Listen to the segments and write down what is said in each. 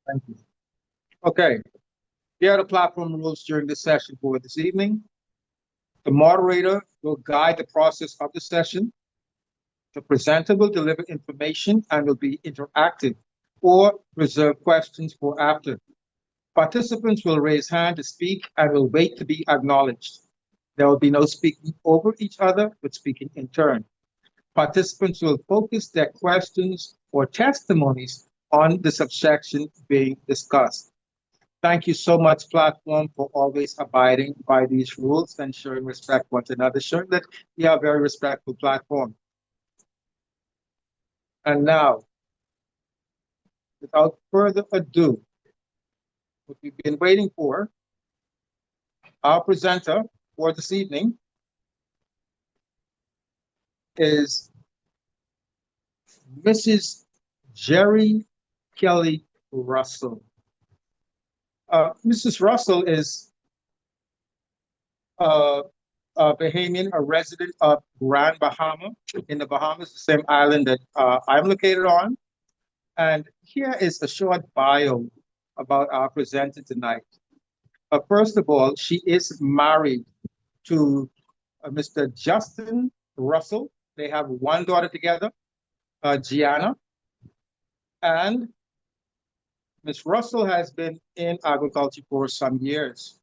Thank you. Okay, here are the platform rules during the session for this evening. The moderator will guide the process of the session. The presenter will deliver information and will be interactive or reserve questions for after. Participants will raise hand to speak and will wait to be acknowledged. There will be no speaking over each other, but speaking in turn. Participants will focus their questions or testimonies on the subsection being discussed. Thank you so much, platform, for always abiding by these rules and showing respect one to another, showing that we are a very respectful platform. And now, without further ado, what we've been waiting for, our presenter for this evening is Mrs. Jeri Kelly Russell. Mrs. Russell is a Bahamian, a resident of Grand Bahama in the Bahamas, the same island that I'm located on. And here is a short bio about our presenter tonight. First of all, she is married to Mr. Justin Russell. They have one daughter together, Gianna. And Ms. Russell has been in agriculture for some years.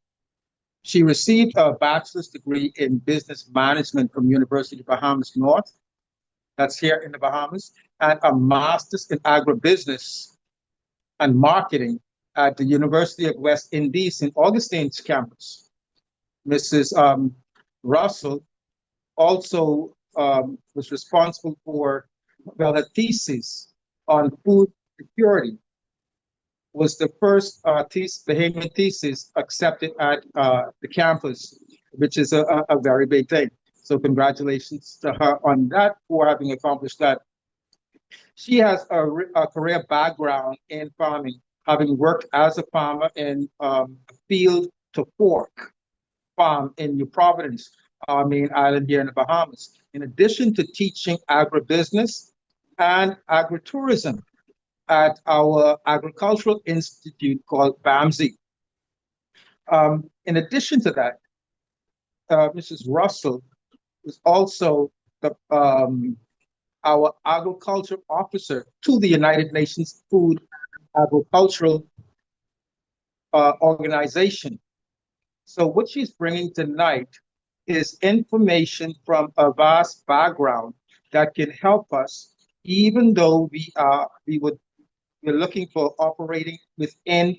She received a bachelor's degree in business management from University of Bahamas North, that's here in the Bahamas, and a master's in agribusiness and marketing at the University of West Indies in Augustine's campus. Mrs. Russell also was responsible for, well, her thesis on food security was the first Bahamian thesis accepted at the campus, which is a very big thing. So congratulations to her on that for having accomplished that. She has a career background in farming, having worked as a farmer in field to fork farm in New Providence, our main island here in the Bahamas, in addition to teaching agribusiness and agritourism at our agricultural institute called BAMSI. In addition to that, Mrs. Russell is also our agriculture officer to the United Nations Food Agricultural Organization. So what she's bringing tonight is information from a vast background that can help us, even though we're looking for operating within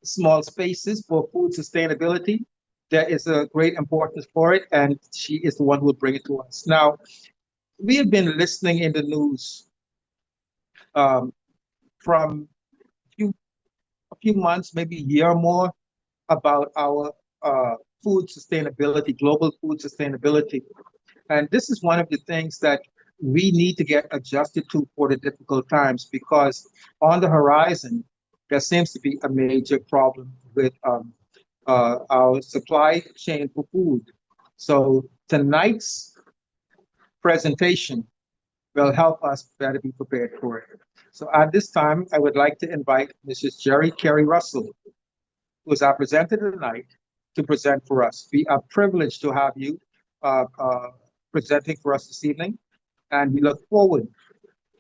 small spaces for food sustainability. There is a great importance for it, and she is the one who will bring it to us. Now, we have been listening in the news from a few months, maybe a year or more, about our food sustainability, global food sustainability. And this is one of the things that we need to get adjusted to for the difficult times, because on the horizon, there seems to be a major problem with our supply chain for food. So tonight's presentation will help us better be prepared for it. So at this time, I would like to invite Mrs. Jeri Kelly Russell, who is our presenter tonight, to present for us. We are privileged to have you presenting for us this evening, and we look forward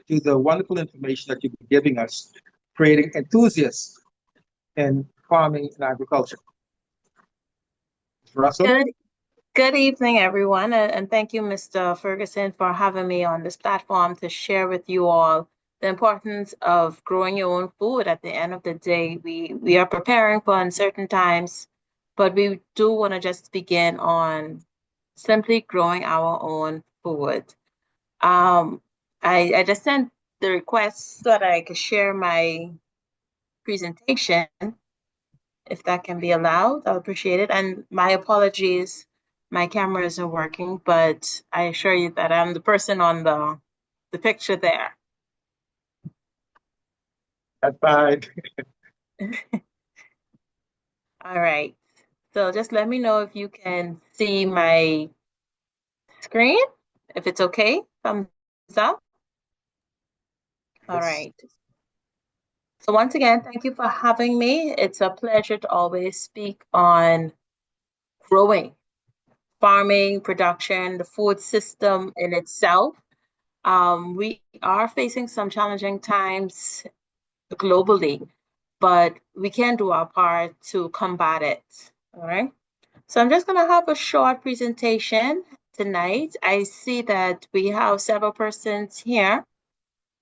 to the wonderful information that you'll be giving us, creating enthusiasts in farming and agriculture. Ms. Russell? Good evening, everyone, and thank you, Mr. Ferguson, for having me on this platform to share with you all the importance of growing your own food. At the end of the day, we are preparing for uncertain times, but we do want to just begin on simply growing our own food. I just sent the request so that I could share my presentation. If that can be allowed, I'll appreciate it. And my apologies, my camera isn't working, but I assure you that I'm the person on the picture there. That's fine. All right. So just let me know if you can see my screen, if it's okay. Thumbs up. All right. So once again, thank you for having me. It's a pleasure to always speak on growing, farming, production, the food system in itself. We are facing some challenging times globally, but we can do our part to combat it. All right. So I'm just going to have a short presentation tonight. I see that we have several persons here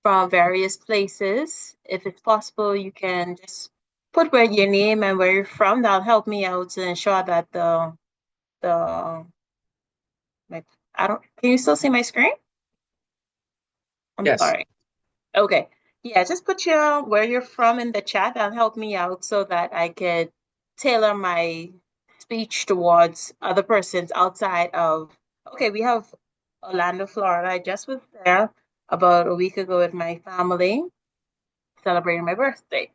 from various places. If it's possible, you can just put where your name and where you're from. That'll help me out to ensure that the like I don't can you still see my screen? I'm Yes. sorry. Okay. Yeah, just put your where you're from in the chat. That'll help me out so that I could tailor my speech towards other persons outside of okay, we have Orlando, Florida. I just was there about a week ago with my family celebrating my birthday.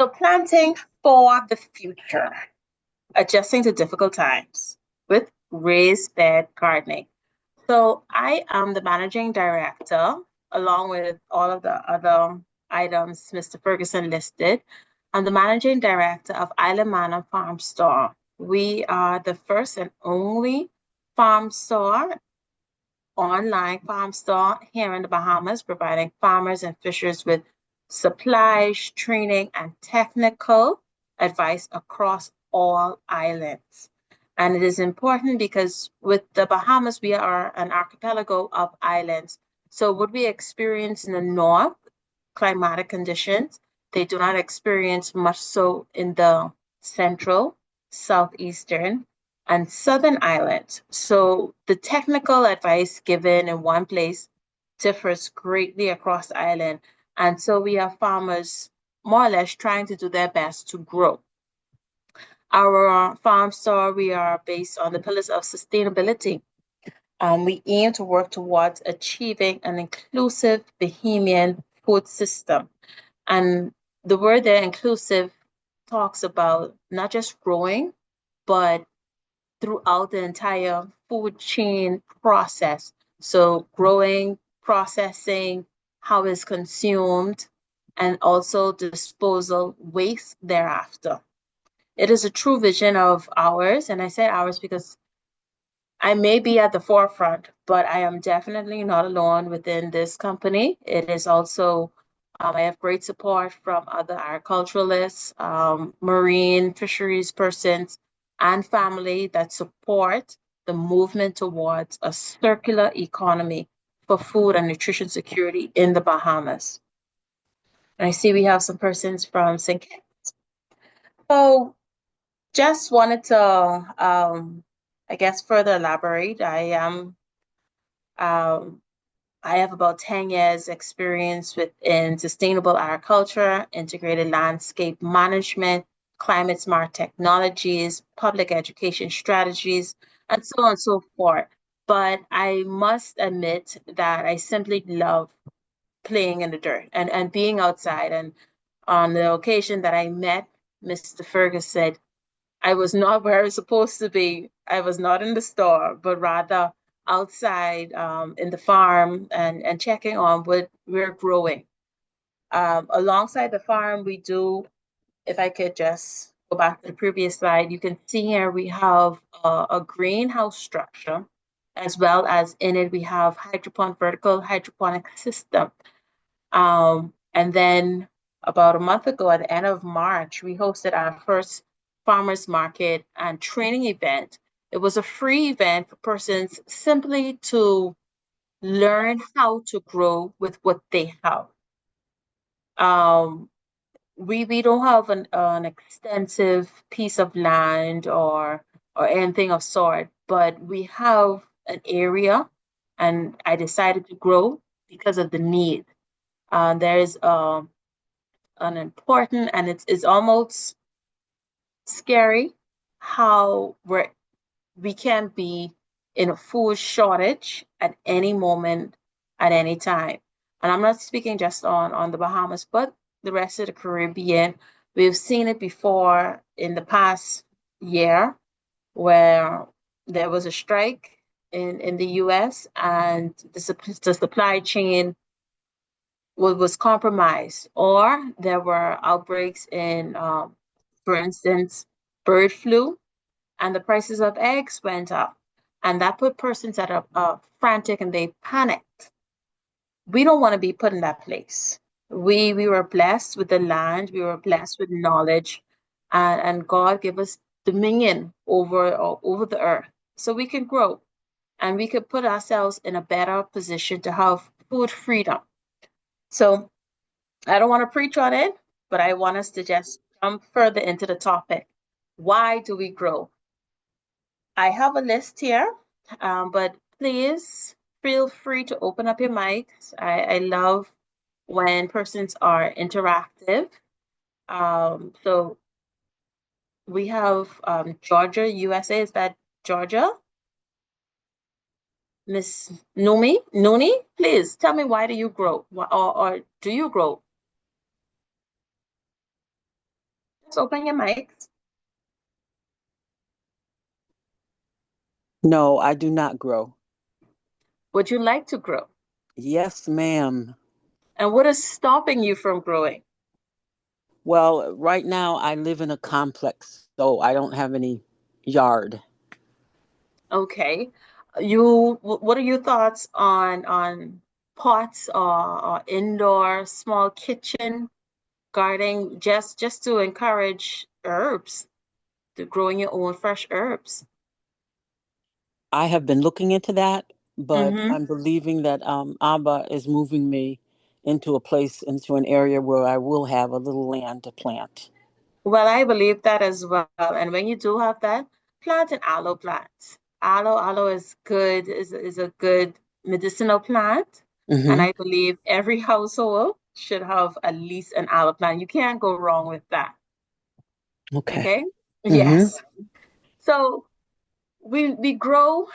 So planting for the future, adjusting to difficult times with raised bed gardening. So I am the managing director, along with all of the other items Mr. Ferguson listed. I'm the managing director of Island Manor Farm Store. We are the first and only farm store, online farm store here in the Bahamas, providing farmers and fishers with supplies, training, and technical advice across all islands. And it is important because with the Bahamas, we are an archipelago of islands. So what we experience in the north, climatic conditions, they do not experience much so in the central, southeastern, and southern islands. So the technical advice given in one place differs greatly across the island. And so we have farmers more or less trying to do their best to grow. Our farm store, we are based on the pillars of sustainability. We aim to work towards achieving an inclusive Bahamian food system. And the word there, inclusive, talks about not just growing, but throughout the entire food chain process. So growing, processing, how it's consumed, and also disposal waste thereafter. It is a true vision of ours, and I say ours because I may be at the forefront, but I am definitely not alone within this company. It is also, I have great support from other agriculturalists, marine fisheries persons, and family that support the movement towards a circular economy for food and nutrition security in the Bahamas. And I see we have some persons from St. Kitts. So just wanted to, I guess, further elaborate. Um, I have about 10 years experience within sustainable agriculture, integrated landscape management, climate smart technologies, public education strategies, and so on and so forth. But I must admit that I simply love playing in the dirt and being outside. And on the occasion that I met Mr. Ferguson, I was not where I was supposed to be. I was not in the store, but rather outside in the farm and checking on what we're growing. Alongside the farm, we do, if I could just go back to the previous slide, you can see here we have a greenhouse structure, as well as in it we have vertical hydroponic system. And then about a month ago, at the end of March, we hosted our first farmers market and training event. It was a free event for persons simply to learn how to grow with what they have. Um, we don't have an extensive piece of land or anything of sort, but we have an area, and I decided to grow because of the need. There's an important, and it's almost scary how we can be in a food shortage at any moment, at any time. And I'm not speaking just on the Bahamas, but the rest of the Caribbean. We've seen it before in the past year where there was a strike in the US and the supply chain was compromised, or there were outbreaks in, for instance, bird flu, and the prices of eggs went up, and that put persons at a frantic and they panicked. We don't want to be put in that place. We were blessed with the land, we were blessed with knowledge, and God gave us dominion over the earth, so we can grow and we could put ourselves in a better position to have food freedom. So I don't want to preach on it, but I want us to just jump further into the topic. Why do we grow? I have a list here, but please feel free to open up your mics. I love when persons are interactive. So we have Georgia, USA. Is that Georgia? Miss Numi, please tell me, why do you grow? Or do you grow? Just open your mics. No, I do not grow. Would you like to grow? Yes, ma'am. And what is stopping you from growing? Well, right now I live in a complex, so I don't have any yard. Okay. What are your thoughts on pots, or indoor small kitchen gardening, just to encourage herbs, to growing your own fresh herbs? I have been looking into that, but Mm-hmm. I'm believing that Abba is moving me into an area where I will have a little land to plant. Well, I believe that as well. And when you do have that, plant an aloe plant. Aloe is good, is a good medicinal plant. And Mm-hmm. I believe every household should have at least an aloe plant. You can't go wrong with that. Okay. Okay? Mm-hmm. Yes. So we grow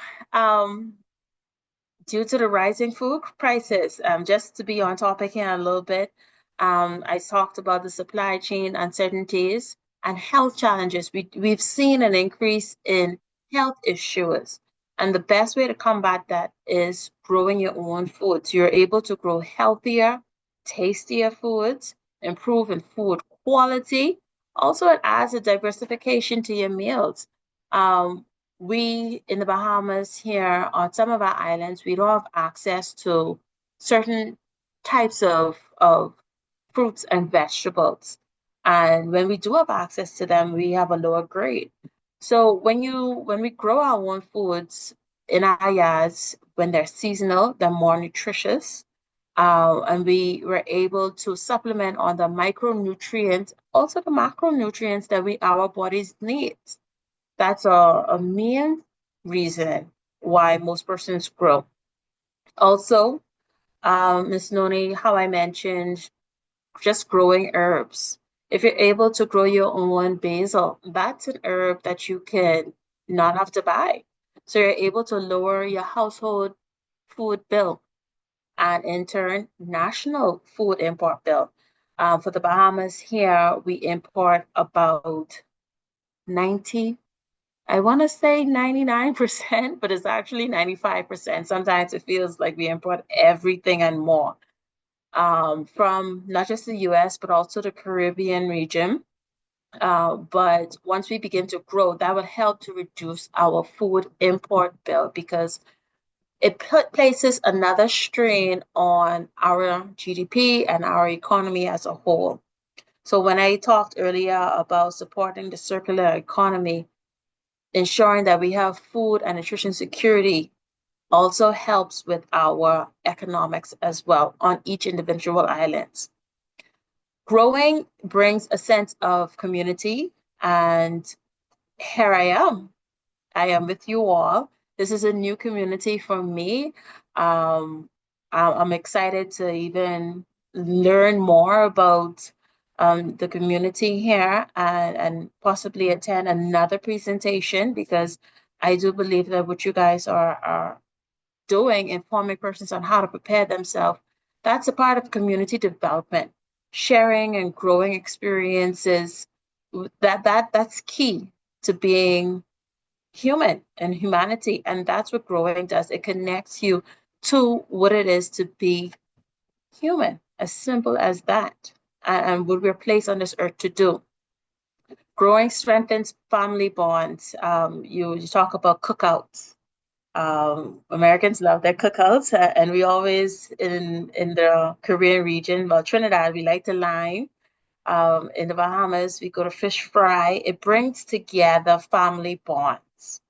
due to the rising food prices. Just to be on topic here a little bit, I talked about the supply chain uncertainties and health challenges. We've seen an increase in health issues. And the best way to combat that is growing your own foods. You're able to grow healthier, tastier foods, improve in food quality. Also, it adds a diversification to your meals. Um, we in the Bahamas here, on some of our islands, we don't have access to certain types of fruits and vegetables. And when we do have access to them, we have a lower grade. So when we grow our own foods in our yards, when they're seasonal, they're more nutritious. And we were able to supplement on the micronutrients, also the macronutrients that our bodies need. That's a main reason why most persons grow. Also, Ms. Noni, how I mentioned, just growing herbs. If you're able to grow your own basil, that's an herb that you can not have to buy. So you're able to lower your household food bill, and in turn, national food import bill. For the Bahamas here, we import about 90, I want to say 99%, but it's actually 95%. Sometimes it feels like we import everything and more, from not just the US, but also the Caribbean region. But once we begin to grow, that will help to reduce our food import bill, because it places another strain on our GDP and our economy as a whole. So when I talked earlier about supporting the circular economy, ensuring that we have food and nutrition security also helps with our economics as well on each individual islands. Growing brings a sense of community, and here I am. I am with you all. This is a new community for me. Um, I'm excited to even learn more about the community here, and possibly attend another presentation, because I do believe that what you guys are doing, informing persons on how to prepare themselves, that's a part of community development, sharing and growing experiences. That's key to being human and humanity. And that's what growing does. It connects you to what it is to be human. as simple as that. And what we're placed on this earth to do. Growing strengthens family bonds. You talk about cookouts. Americans love their cookouts, and we always in the Caribbean region, well, Trinidad, we like to line. In the Bahamas, we go to fish fry. It brings together family bonds.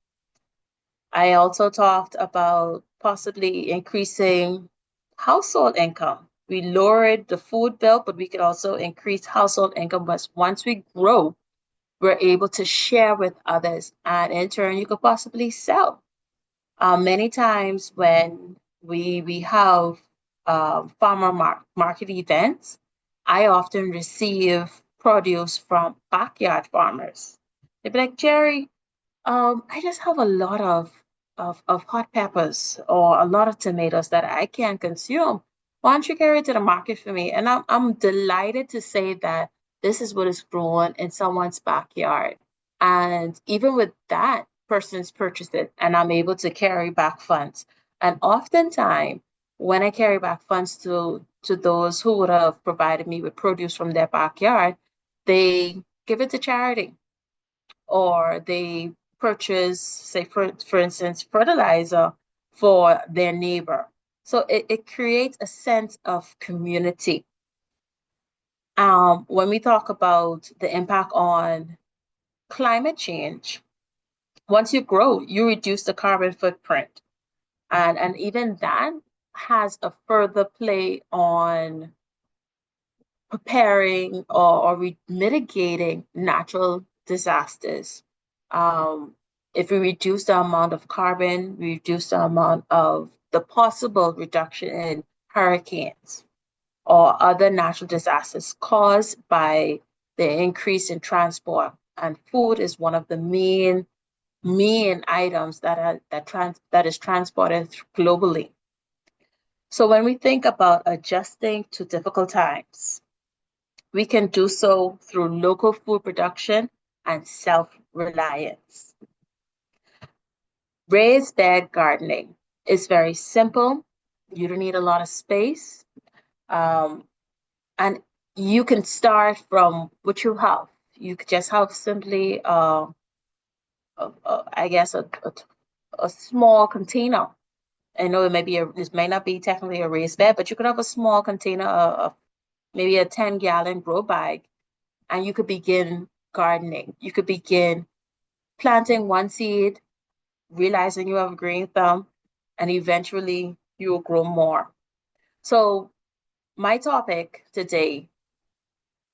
I also talked about possibly increasing household income. We lowered the food bill, but we could also increase household income. But once we grow, we're able to share with others, and in turn, you could possibly sell. Many times when we have market events, I often receive produce from backyard farmers. They'd be like, Jeri, I just have a lot of hot peppers or a lot of tomatoes that I can't consume. Why don't you carry it to the market for me? And I'm delighted to say that this is what is grown in someone's backyard. And even with that, person's purchased it, and I'm able to carry back funds. And oftentimes, when I carry back funds to those who would have provided me with produce from their backyard, they give it to charity, or they purchase, say, for instance, fertilizer for their neighbor. So it creates a sense of community. When we talk about the impact on climate change, once you grow, you reduce the carbon footprint. And even that has a further play on preparing or mitigating natural disasters. If we reduce the amount of carbon, we reduce the amount of the possible reduction in hurricanes or other natural disasters caused by the increase in transport. And food is one of the main items that is transported globally. So when we think about adjusting to difficult times, we can do so through local food production and self-reliance. Raised bed gardening is very simple. You don't need a lot of space. And you can start from what you have. You could just have simply, I guess, a small container. I know this may not be technically a raised bed, but you could have a small container of maybe a 10-gallon grow bag, and you could begin gardening. You could begin planting one seed, realizing you have a green thumb, and eventually you will grow more. So my topic today,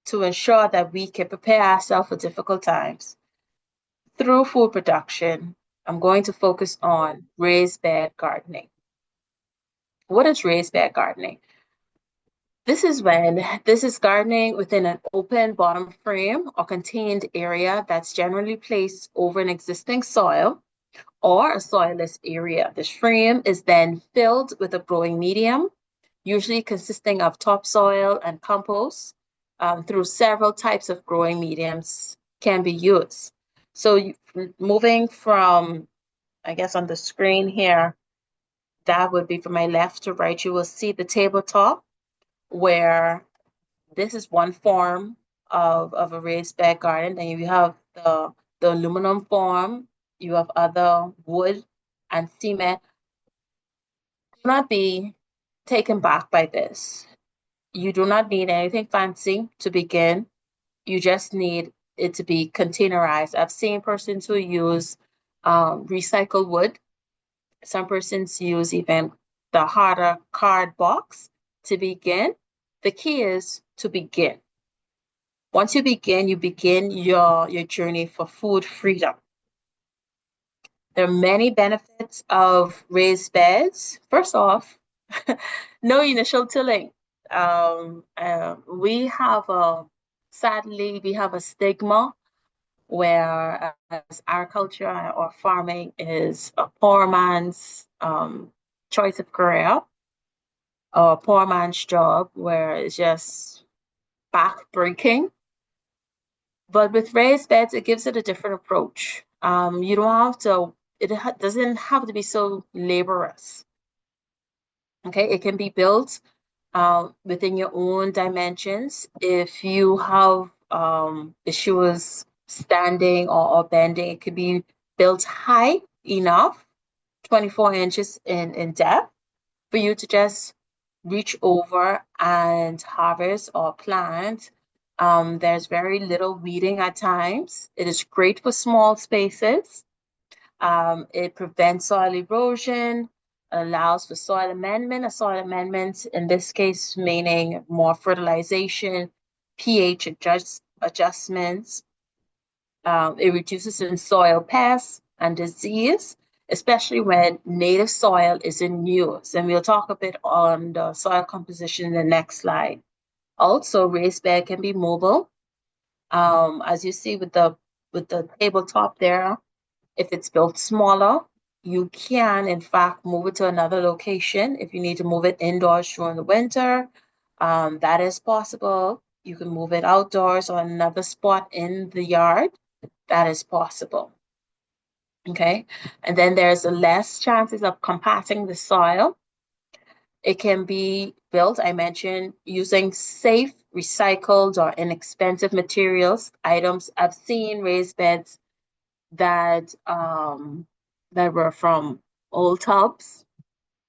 to ensure that we can prepare ourselves for difficult times through food production, I'm going to focus on raised bed gardening. What is raised bed gardening? This is gardening within an open bottom frame or contained area that's generally placed over an existing soil or a soilless area. This frame is then filled with a growing medium, usually consisting of topsoil and compost. Through several types of growing mediums can be used. So moving from, I guess, on the screen here, that would be from my left to right, you will see the tabletop, where this is one form of a raised bed garden. Then you have the aluminum form, you have other wood and cement. Do not be taken back by this. You do not need anything fancy to begin. You just need it to be containerized. I've seen persons who use recycled wood. Some persons use even the harder card box to begin. The key is to begin. Once you begin your journey for food freedom. There are many benefits of raised beds. First off, no initial tilling. Sadly, we have a stigma where agriculture or farming is a poor man's choice of career, or a poor man's job, where it's just back-breaking. But with raised beds, it gives it a different approach. You don't have to, doesn't have to be so laborious. Okay, it can be built within your own dimensions. If you have issues standing or bending, it could be built high enough, 24 inches in depth, for you to just reach over and harvest or plant. There's very little weeding at times. It is great for small spaces. It prevents soil erosion, allows for soil amendment. A soil amendment, in this case, meaning more fertilization, pH adjustments. It reduces in soil pests and disease, especially when native soil is in use. And we'll talk a bit on the soil composition in the next slide. Also, raised bed can be mobile. As you see with the tabletop there, if it's built smaller, you can, in fact, move it to another location. If you need to move it indoors during the winter, that is possible. You can move it outdoors or another spot in the yard. That is possible. Okay. And then there's less chances of compacting the soil. It can be built, I mentioned, using safe, recycled, or inexpensive materials, items. I've seen raised beds that that were from old tubs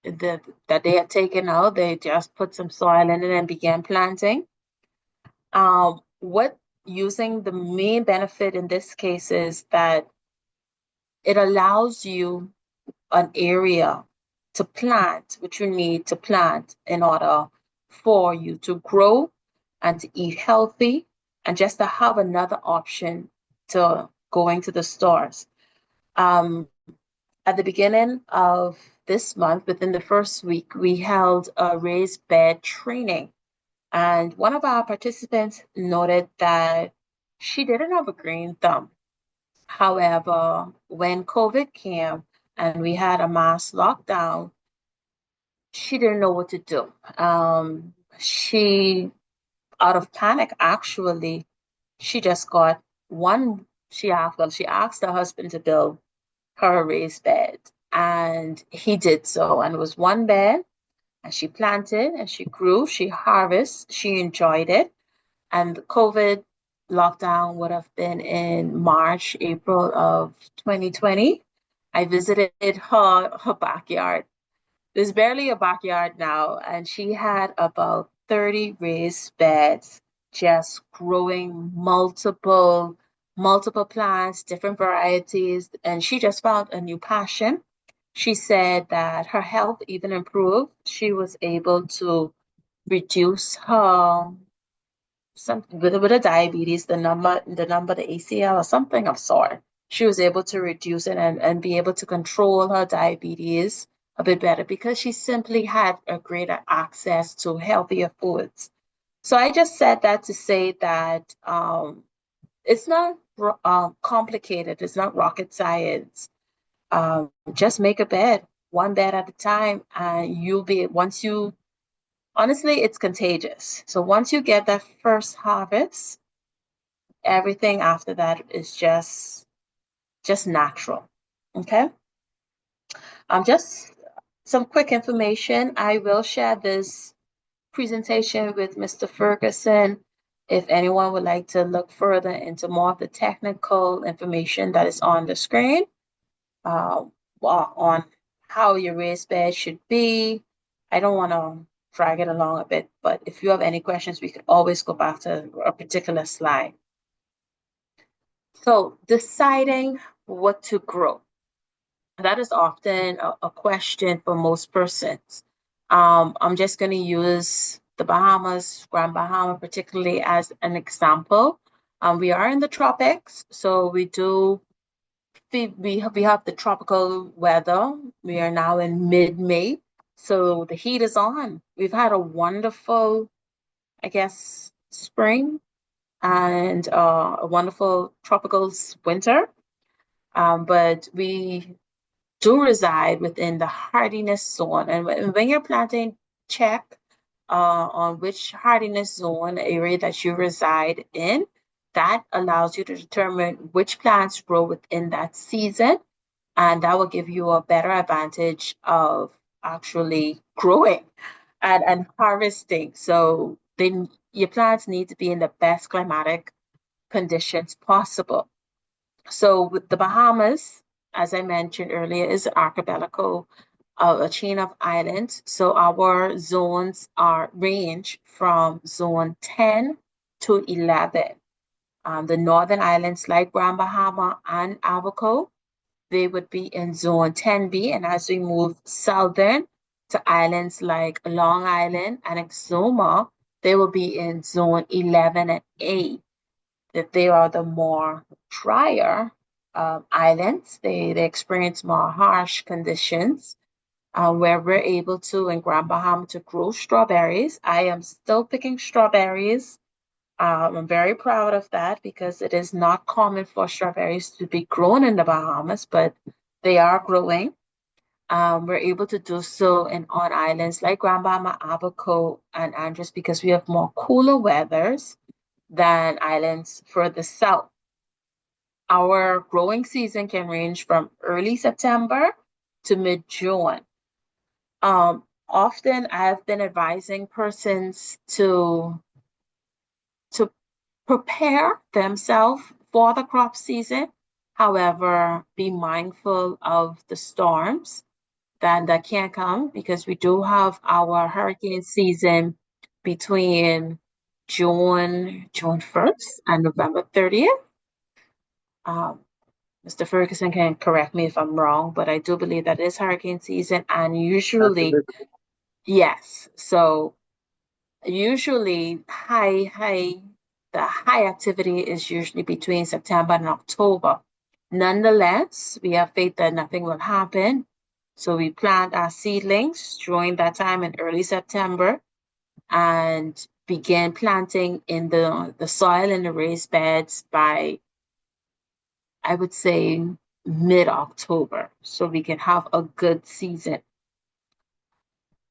that they had taken out. They just put some soil in it and began planting. What using the main benefit in this case is that it allows you an area to plant, which you need to plant in order for you to grow and to eat healthy and just to have another option to going to the stores. At the beginning of this month, within the first week, we held a raised bed training. And one of our participants noted that she didn't have a green thumb. However, when COVID came and we had a mass lockdown, she didn't know what to do. She, out of panic, actually, she just got one. She asked her husband to build her a raised bed, and he did so. And it was one bed, and she planted, and she grew, she harvested, she enjoyed it. And the COVID lockdown would have been in March, April of 2020. I visited her backyard. There's barely a backyard now, and she had about 30 raised beds, just growing multiple plants, different varieties, and she just found a new passion. She said that her health even improved. She was able to reduce her something with a diabetes, the ACL or something of sort. She was able to reduce it and be able to control her diabetes a bit better because she simply had a greater access to healthier foods. So I just said that to say that it's not complicated. It's not rocket science. Just make a bed, one bed at a time, and you'll be once you honestly, it's contagious. So once you get that first harvest, everything after that is just natural. Okay. Just some quick information. I will share this presentation with Mr. Ferguson. If anyone would like to look further into more of the technical information that is on the screen, uh, on how your raised bed should be. I don't want to drag it along a bit, but if you have any questions, we could always go back to a particular slide. So deciding what to grow. That is often a question for most persons. I'm just going to use the Bahamas, Grand Bahama, particularly as an example. We are in the tropics, so we have the tropical weather. We are now in mid-May, so the heat is on. We've had a wonderful, I guess, spring and a wonderful tropical winter. But we do reside within the hardiness zone. And when you're planting, check on which hardiness zone area that you reside in. That allows you to determine which plants grow within that season, and that will give you a better advantage of actually growing. and harvesting. So then your plants need to be in the best climatic conditions possible. So with the Bahamas, as I mentioned earlier, is an archipelago, a chain of islands. So our zones are range from zone 10 to 11. The northern islands like Grand Bahama and Abaco, they would be in zone 10B. And as we move southern to islands like Long Island and Exuma, they will be in zone 11 and A. That they are the more drier islands. They experience more harsh conditions where we're able to, in Grand Bahama, to grow strawberries. I am still picking strawberries. I'm very proud of that because it is not common for strawberries to be grown in the Bahamas, but they are growing. We're able to do so on islands like Grand Bahama, Abaco, and Andros because we have more cooler weathers than islands further south. Our growing season can range from early September to mid-June. Often I've been advising persons to prepare themselves for the crop season. However, be mindful of the storms that can come because we do have our hurricane season between June 1st and November 30th. Um, Mr. Ferguson can correct me if I'm wrong, but I do believe that it is hurricane season and usually, Absolutely. yes. So usually the high activity is usually between September and October. Nonetheless, we have faith that nothing will happen. So we plant our seedlings during that time in early September and begin planting in the soil in the raised beds by, I would say, mid-October, so we can have a good season.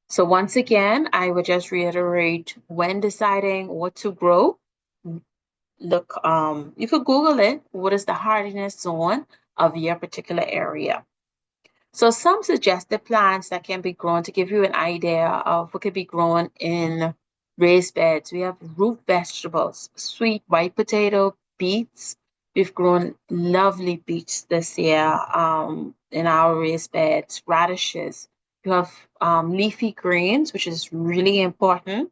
So once again, I would just reiterate when deciding what to grow, look, you could Google it. What is the hardiness zone of your particular area? So some suggested plants that can be grown to give you an idea of what could be grown in raised beds. We have root vegetables, sweet white potato, beets. We've grown lovely beets this year in our raised beds, radishes. You have leafy greens, which is really important.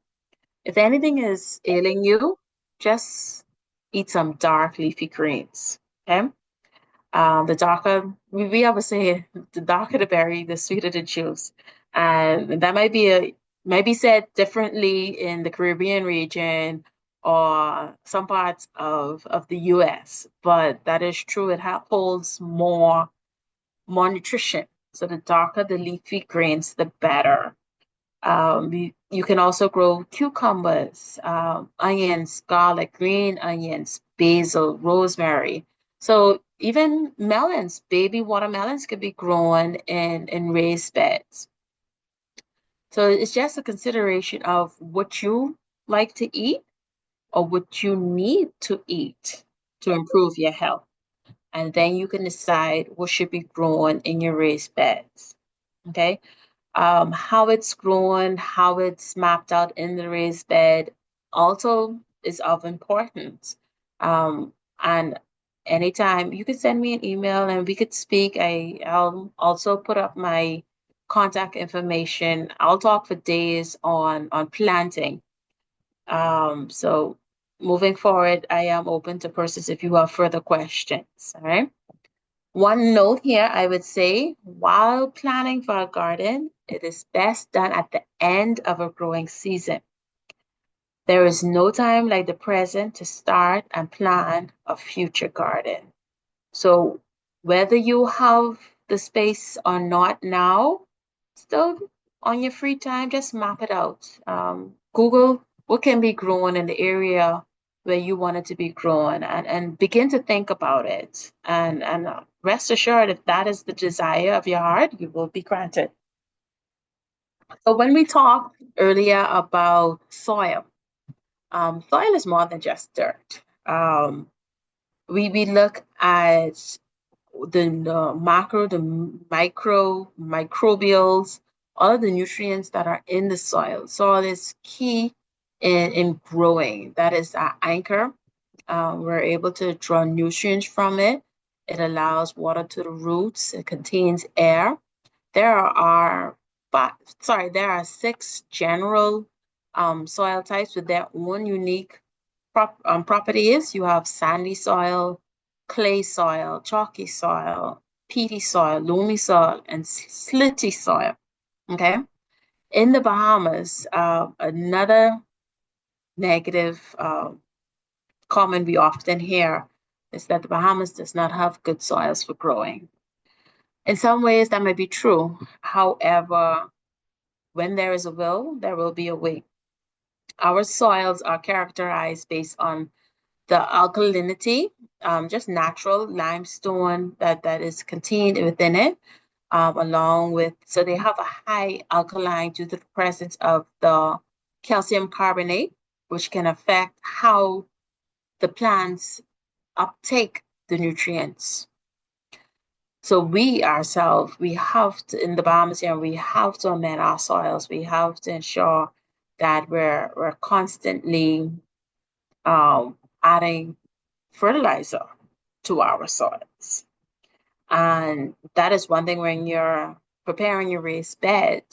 If anything is ailing you, just eat some dark leafy greens. Okay. The darker we always say the darker the berry, the sweeter the juice. And that might be said differently in the Caribbean region or some parts of the US, but that is true. It holds more nutrition. So the darker the leafy greens, the better. You can also grow cucumbers, onions, garlic, green onions, basil, rosemary. So even melons, baby watermelons could be grown in raised beds. So it's just a consideration of what you like to eat or what you need to eat to improve your health. And then you can decide what should be grown in your raised beds. Okay. How it's grown, how it's mapped out in the raised bed also is of importance. And anytime you could send me an email and we could speak. I'll also put up my contact information. I'll talk for days on planting. So moving forward, I am open to persons if you have further questions. All right. One note here, I would say, while planning for a garden, it is best done at the end of a growing season. There is no time like the present to start and plan a future garden. So whether you have the space or not now, still on your free time, just map it out. Google what can be grown in the area where you want it to be grown and begin to think about it. And rest assured, if that is the desire of your heart, you will be granted. So when we talked earlier about soil, soil is more than just dirt. We look at the macro, the microbials all of the nutrients that are in the soil. Soil is key in growing. That is our anchor. We're able to draw nutrients from it. It allows water to the roots. It contains air. There are there are 6 general soil types with their own unique properties. You have sandy soil, clay soil, chalky soil, peaty soil, loamy soil, and slitty soil. Okay. In the Bahamas, another negative comment we often hear is that the Bahamas does not have good soils for growing. In some ways, that may be true. However, when there is a will, there will be a way. Our soils are characterized based on the alkalinity, just natural limestone that is contained within it, along with, so they have a high alkaline due to the presence of the calcium carbonate, which can affect how the plants uptake the nutrients. So we ourselves, we have to, in the Bahamas here, we have to amend our soils. We have to ensure that we're constantly adding fertilizer to our soils. And that is one thing when you're preparing your raised bed,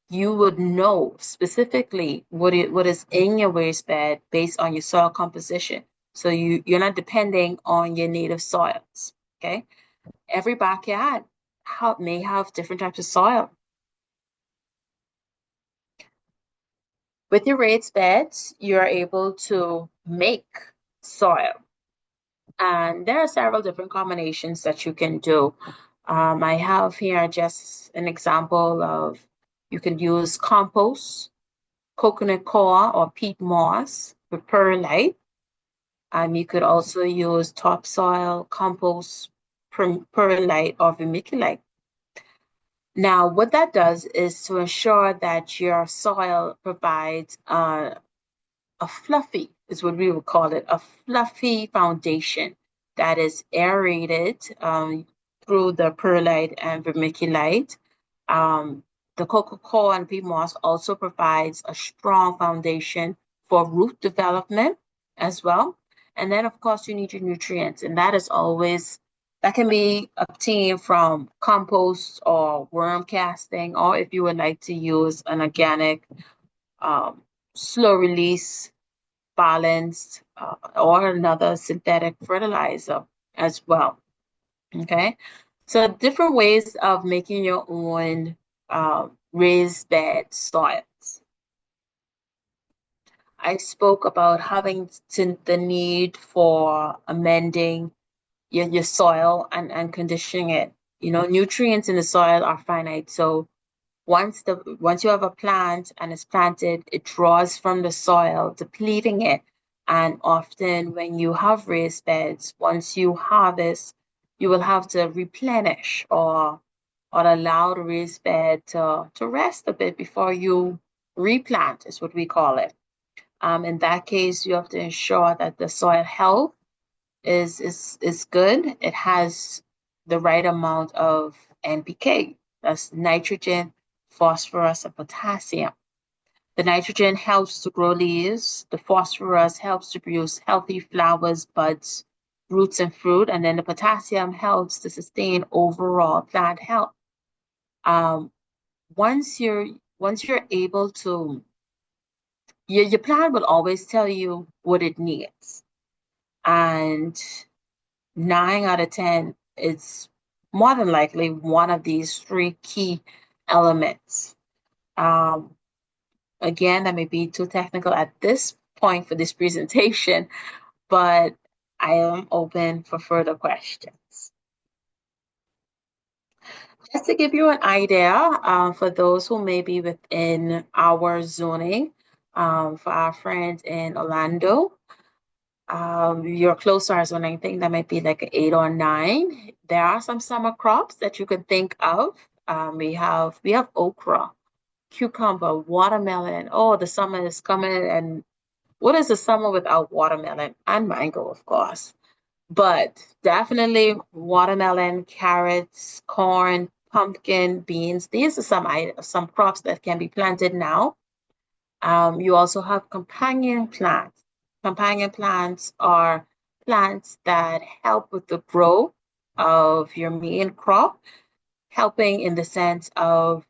you would know specifically what is in your raised bed based on your soil composition. So you're not depending on your native soils. Okay. Every backyard may have different types of soil. With your raised beds, you're able to make soil. And there are several different combinations that you can do. I have here just an example of, you can use compost, coconut coir or peat moss with perlite. You could also use topsoil, compost, perlite, or vermiculite. Now, what that does is to ensure that your soil provides a fluffy, is what we would call it, a fluffy foundation that is aerated through the perlite and vermiculite. The cocoa coir and peat moss also provides a strong foundation for root development as well. And then, of course, you need your nutrients, and that can be obtained from compost or worm casting, or if you would like to use an organic, slow release, balanced, or another synthetic fertilizer as well. Okay, so different ways of making your own raised bed soils. I spoke about having the need for amending your soil and conditioning it. Nutrients in the soil are finite. So once you have a plant and it's planted, it draws from the soil, depleting it. And often when you have raised beds, once you harvest, you will have to replenish or allow the raised bed to rest a bit before you replant, is what we call it. In that case, you have to ensure that the soil health is good. It has the right amount of NPK, that's nitrogen, phosphorus, and potassium. The nitrogen helps to grow leaves. The phosphorus helps to produce healthy flowers, buds, roots, and fruit. And then the potassium helps to sustain overall plant health. Once you're able to, your plant will always tell you what it needs. And 9 out of 10, it's more than likely one of these 3 key elements. Again, that may be too technical at this point for this presentation, but I am open for further questions. Just to give you an idea, for those who may be within our zoning, for our friends in Orlando, you're close to our zoning, I think that might be like an 8 or 9. There are some summer crops that you can think of. We have okra, cucumber, watermelon. Oh, the summer is coming, and what is the summer without watermelon and mango, of course? But definitely watermelon, carrots, corn, pumpkin, beans. These are some crops that can be planted now. You also have companion plants. Companion plants are plants that help with the growth of your main crop, helping in the sense of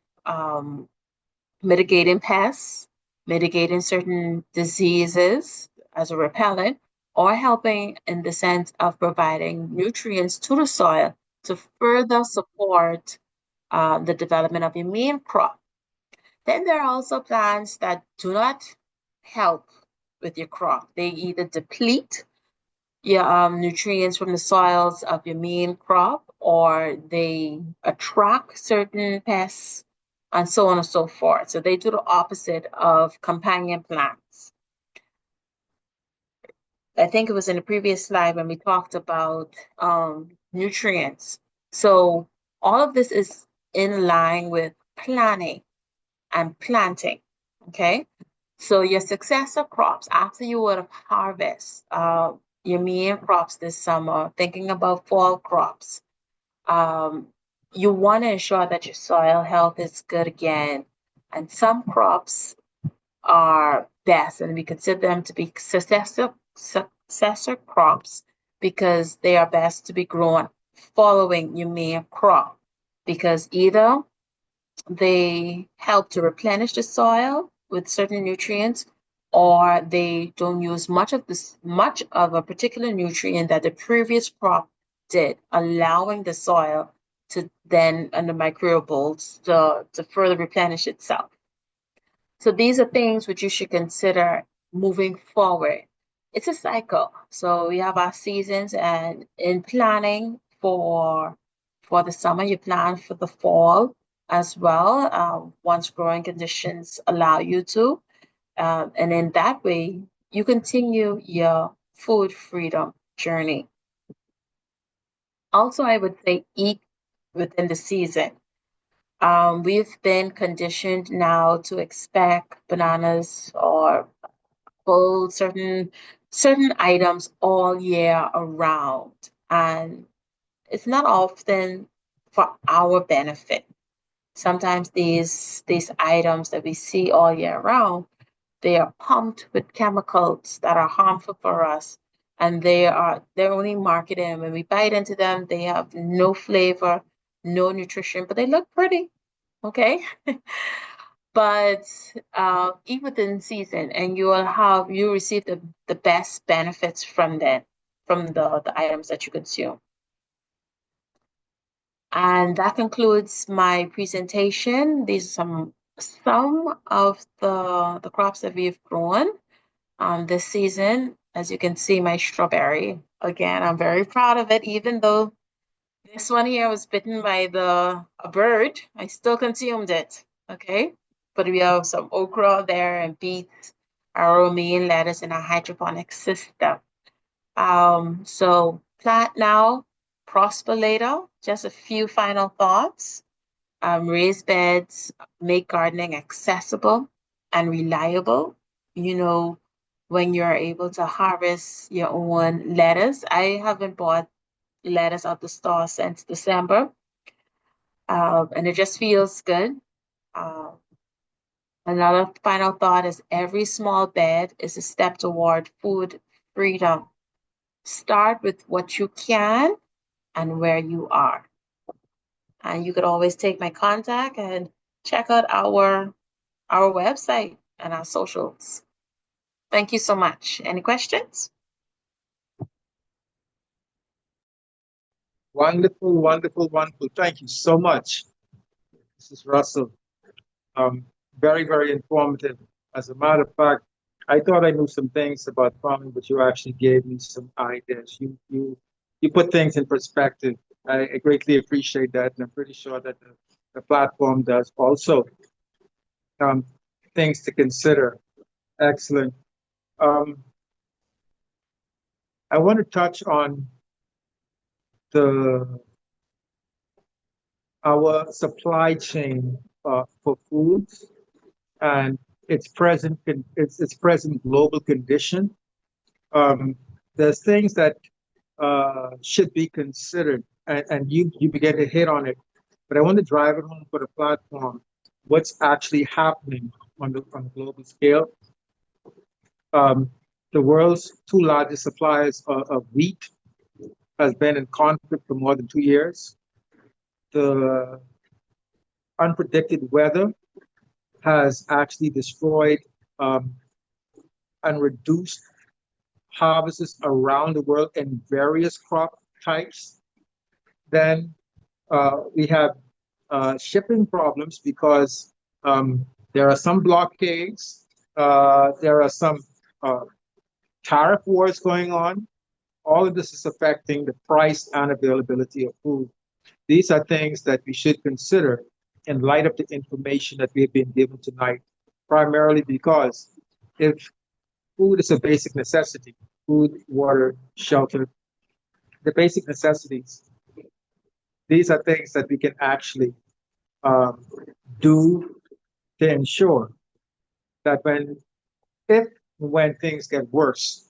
mitigating pests, mitigating certain diseases as a repellent, or helping in the sense of providing nutrients to the soil to further support the development of your main crop. Then there are also plants that do not help with your crop. They either deplete your nutrients from the soils of your main crop, or they attract certain pests, and so on and so forth. So they do the opposite of companion plants. I think it was in the previous slide when we talked about nutrients. So all of this is in line with planning and planting. Okay. So your successor crops after you would have harvest your main crops this summer, thinking about fall crops, you want to ensure that your soil health is good again. And some crops are best, and we consider them to be successor crops because they are best to be grown following your main crop, because either they help to replenish the soil with certain nutrients, or they don't use much of a particular nutrient that the previous crop did, allowing the soil to then, and the microbials to further replenish itself. So these are things which you should consider moving forward. It's a cycle. So we have our seasons, and in planning for the summer, you plan for the fall as well, once growing conditions allow you to. And in that way, you continue your food freedom journey. Also, I would say eat within the season. We've been conditioned now to expect bananas or full certain items all year around, and it's not often for our benefit. Sometimes these items that we see all year round, they are pumped with chemicals that are harmful for us, and they're only marketed. When we bite into them, they have no flavor, no nutrition, but they look pretty. Okay. But eat within season, and you receive the best benefits from the items that you consume. And that concludes my presentation. These are some of the crops that we've grown this season. As you can see, my strawberry, again, I'm very proud of it, even though this one here was bitten by a bird, I still consumed it. Okay. But we have some okra there and beets, our romaine lettuce in a hydroponic system. So plant now, prosper later. Just a few final thoughts. Raised beds make gardening accessible and reliable. You know, when you're able to harvest your own lettuce. I haven't bought lettuce at the store since December, and it just feels good. Uh, Another final thought is every small bed is a step toward food freedom. Start with what you can and where you are. And you could always take my contact and check out our website and our socials. Thank you so much. Any questions? Wonderful, wonderful, wonderful. Thank you so much, Mrs. Russell. Um, Very, very informative. As a matter of fact, I thought I knew some things about farming, but you actually gave me some ideas. You put things in perspective. I greatly appreciate that, and I'm pretty sure that the platform does also. Um, Things to consider. Excellent. Um, I want to touch on the our supply chain for foods and its present global condition. There's things that should be considered, and you began to hit on it. but I want to drive it home for the platform. What's actually happening on the global scale? Um, the world's two largest suppliers of wheat has been in conflict for more than 2 years. The unpredicted weather has actually destroyed um, and reduced harvests around the world in various crop types. Then we have shipping problems because there are some blockades, there are some uh, tariff wars going on. All of this is affecting the price and availability of food. These are things that we should consider in light of the information that we have been given tonight, primarily because if food is a basic necessity, food, water, shelter, the basic necessities, these are things that we can actually um, do to ensure that if when things get worse,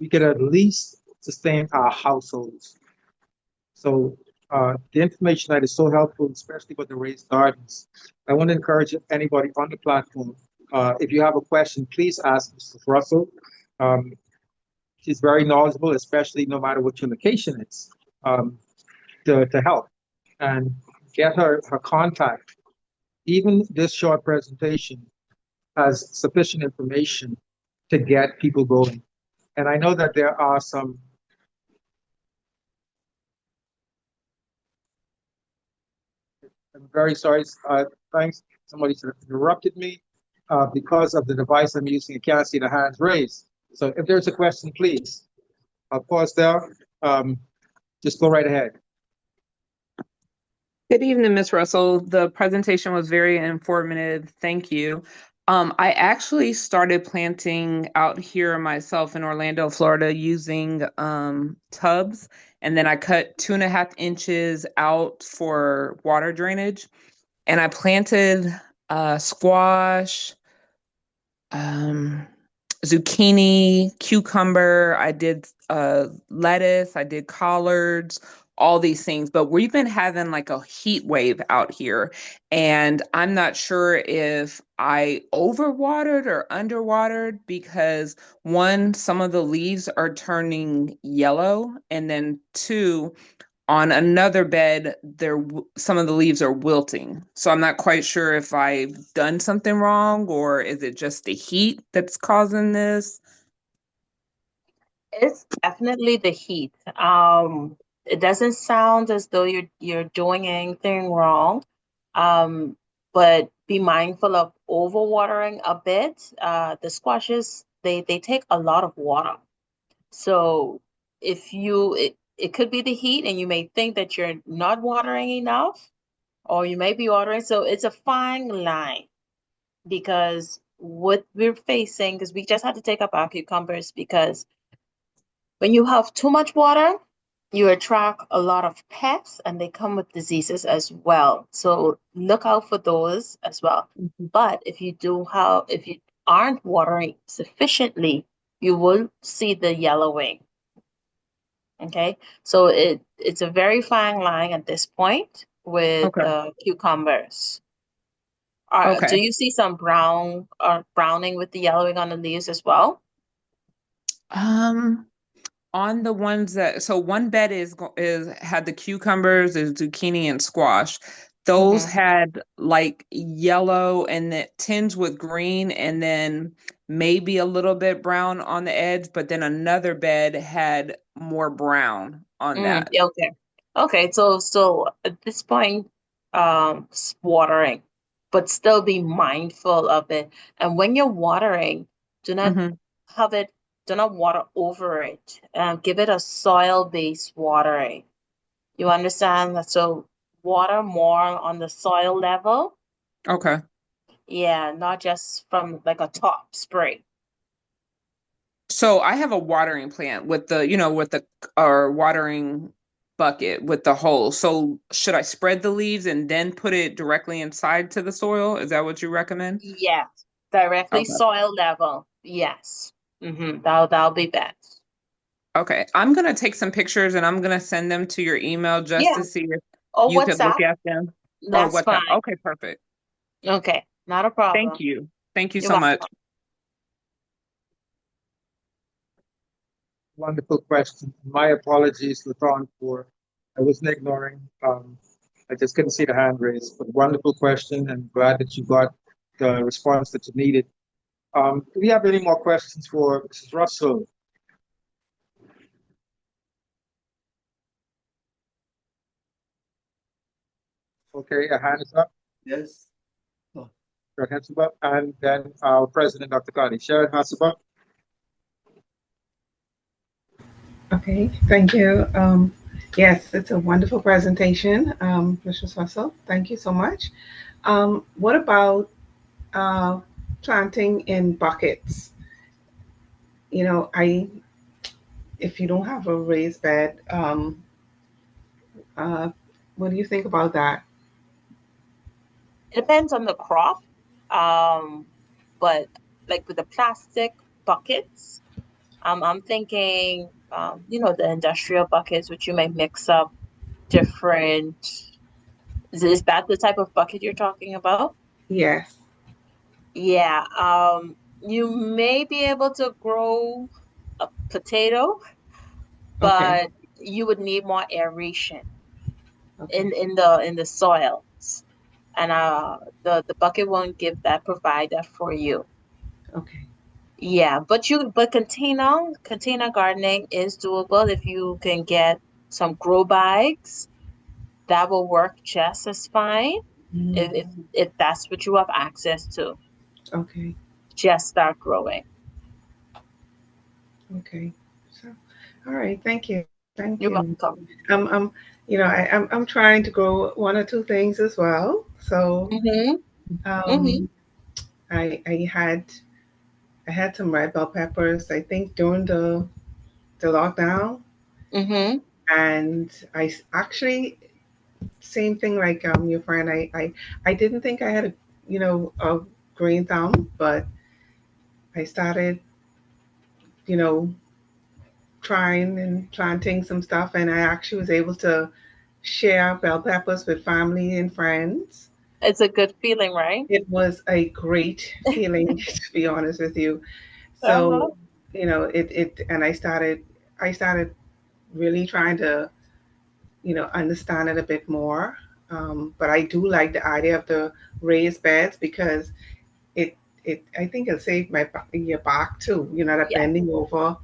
we can at least sustain our households. So the information that is so helpful, especially with the raised gardens. I want to encourage anybody on the platform. If you have a question, please ask Mrs. Russell. Um, she's very knowledgeable, especially no matter what your location is, to help and get her contact. Even this short presentation has sufficient information to get people going. And I know that there are some. I'm very sorry. Thanks. Somebody interrupted me because of the device I'm using. I can't see the hands raised. So if there's a question, please. I'll pause there. Just go right ahead. Good evening, Ms. Russell. The presentation was very informative. Thank you. I actually started planting out here myself in Orlando, Florida, using tubs, and then I cut 2.5 inches out for water drainage, and I planted squash, um, zucchini, cucumber. I did lettuce. I did collards, all these things. But we've been having like a heat wave out here. And I'm not sure if I overwatered or underwatered because one, some of the leaves are turning yellow. And then two, on another bed, some of the leaves are wilting. So I'm not quite sure if I've done something wrong or is it just the heat that's causing this? It's definitely the heat. It doesn't sound as though you're doing anything wrong. Um, but be mindful of overwatering a bit. The squashes, they take a lot of water. So if it could be the heat and you may think that you're not watering enough, or you may be watering. So it's a fine line because what we're facing, because we just had to take up our cucumbers because when you have too much water, you attract a lot of pests and they come with diseases as well. So look out for those as well. Mhm. But if you aren't watering sufficiently, you will see the yellowing. Okay. So it's a very fine line at this point with Okay. cucumbers. Okay. Do you see some browning with the yellowing on the leaves as well? Um, on the ones that so one bed is had the cucumbers, the zucchini and squash. Those Mm-hmm. had like yellow and it tinged with green and then maybe a little bit brown on the edge, but then another bed had more brown on that. Yeah, okay. Okay, so at this point, watering, but still be mindful of it. And when you're watering, do not Hmm. have it, do not water over it. Give it a soil-based watering. You understand that? So water more on the soil level. Okay. Yeah, not just from like a top spray. So I have a watering plant with with the or watering bucket with the hole. So should I spread the leaves and then put it directly inside to the soil? Is that what you recommend? Yes, directly Okay. soil level. Yes. That'll be best. Okay. I'm gonna take some pictures and I'm gonna send them to your email just Yeah, to see Oh, You could look WhatsApp, at them or that's WhatsApp. fine. Okay, perfect. Okay, not a Thank problem. you. Thank you You're so much. welcome. Wonderful question. My apologies, Lathon, for I wasn't ignoring. I just couldn't see the hand raised. But wonderful question, and glad that you got the response that you needed. Do we have any more questions for Mrs. Russell? Okay, a hand is up. Yes. Oh, Sharon Hensabah, and then our president, Dr. Cardi. Sharon Hensabah. Okay, thank you. Yes, it's a wonderful presentation, Mr. Russell. Thank you so much. What about uh, planting in buckets? You know, if you don't have a raised bed, uh, what do you think about that? It depends on the crop. Um, but like with the plastic buckets, I'm thinking, the industrial buckets, which you may mix up different. Is that the type of bucket you're talking about? Yes. Yeah. You may be able to grow a potato, Okay. but you would need more aeration Okay. in the soils, and the bucket won't provide that for you. Okay. Yeah, but container gardening is doable if you can get some grow bags. That will work just as fine if Mm, if, if that's what you have access to. okay. Just start growing. Okay. So, all right. Thank you. Thank You're you. welcome. I'm I'm trying to grow one or two things as well. So, Mm-hmm. Mm-hmm. um, I had some red bell peppers, I think, during the lockdown, Mm-hmm. and actually, same thing like your friend. I didn't think I had a green thumb, but I started you know trying and planting some stuff, and I actually was able to share bell peppers with family and friends. It's a good feeling, right? It was a great feeling, to be honest with you. Uh-huh. So, and I started really trying to, understand it a bit more. But I do like the idea of the raised beds because it, I think it'll save your back too, that Yes. bending over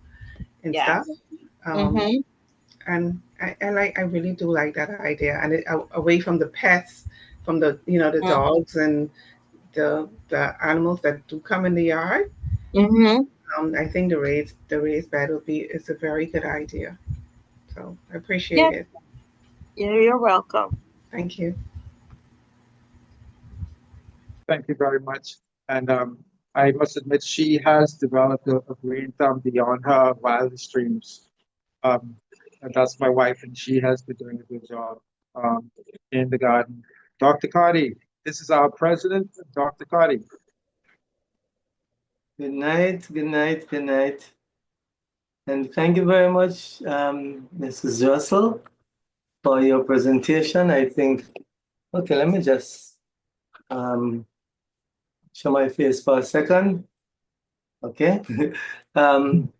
and stuff. Yes. Um, Mm-hmm. and I really do like that idea. And away from the pets, from the dogs and the animals that do come in the yard. Mm-hmm. I think the raised bed is a very good idea. So I appreciate Yeah, it. you're welcome. Thank you. Thank you very much. And I must admit, she has developed a green thumb beyond her wildest dreams. Um, and that's my wife, and she has been doing a good job um, in the garden. Dr. Cardi, this is our president, Dr. Cardi. good night, good night, good night. And thank you very much, Mrs. Russell, for your presentation. I think, okay, let me just um, show my face for a second. Okay. um,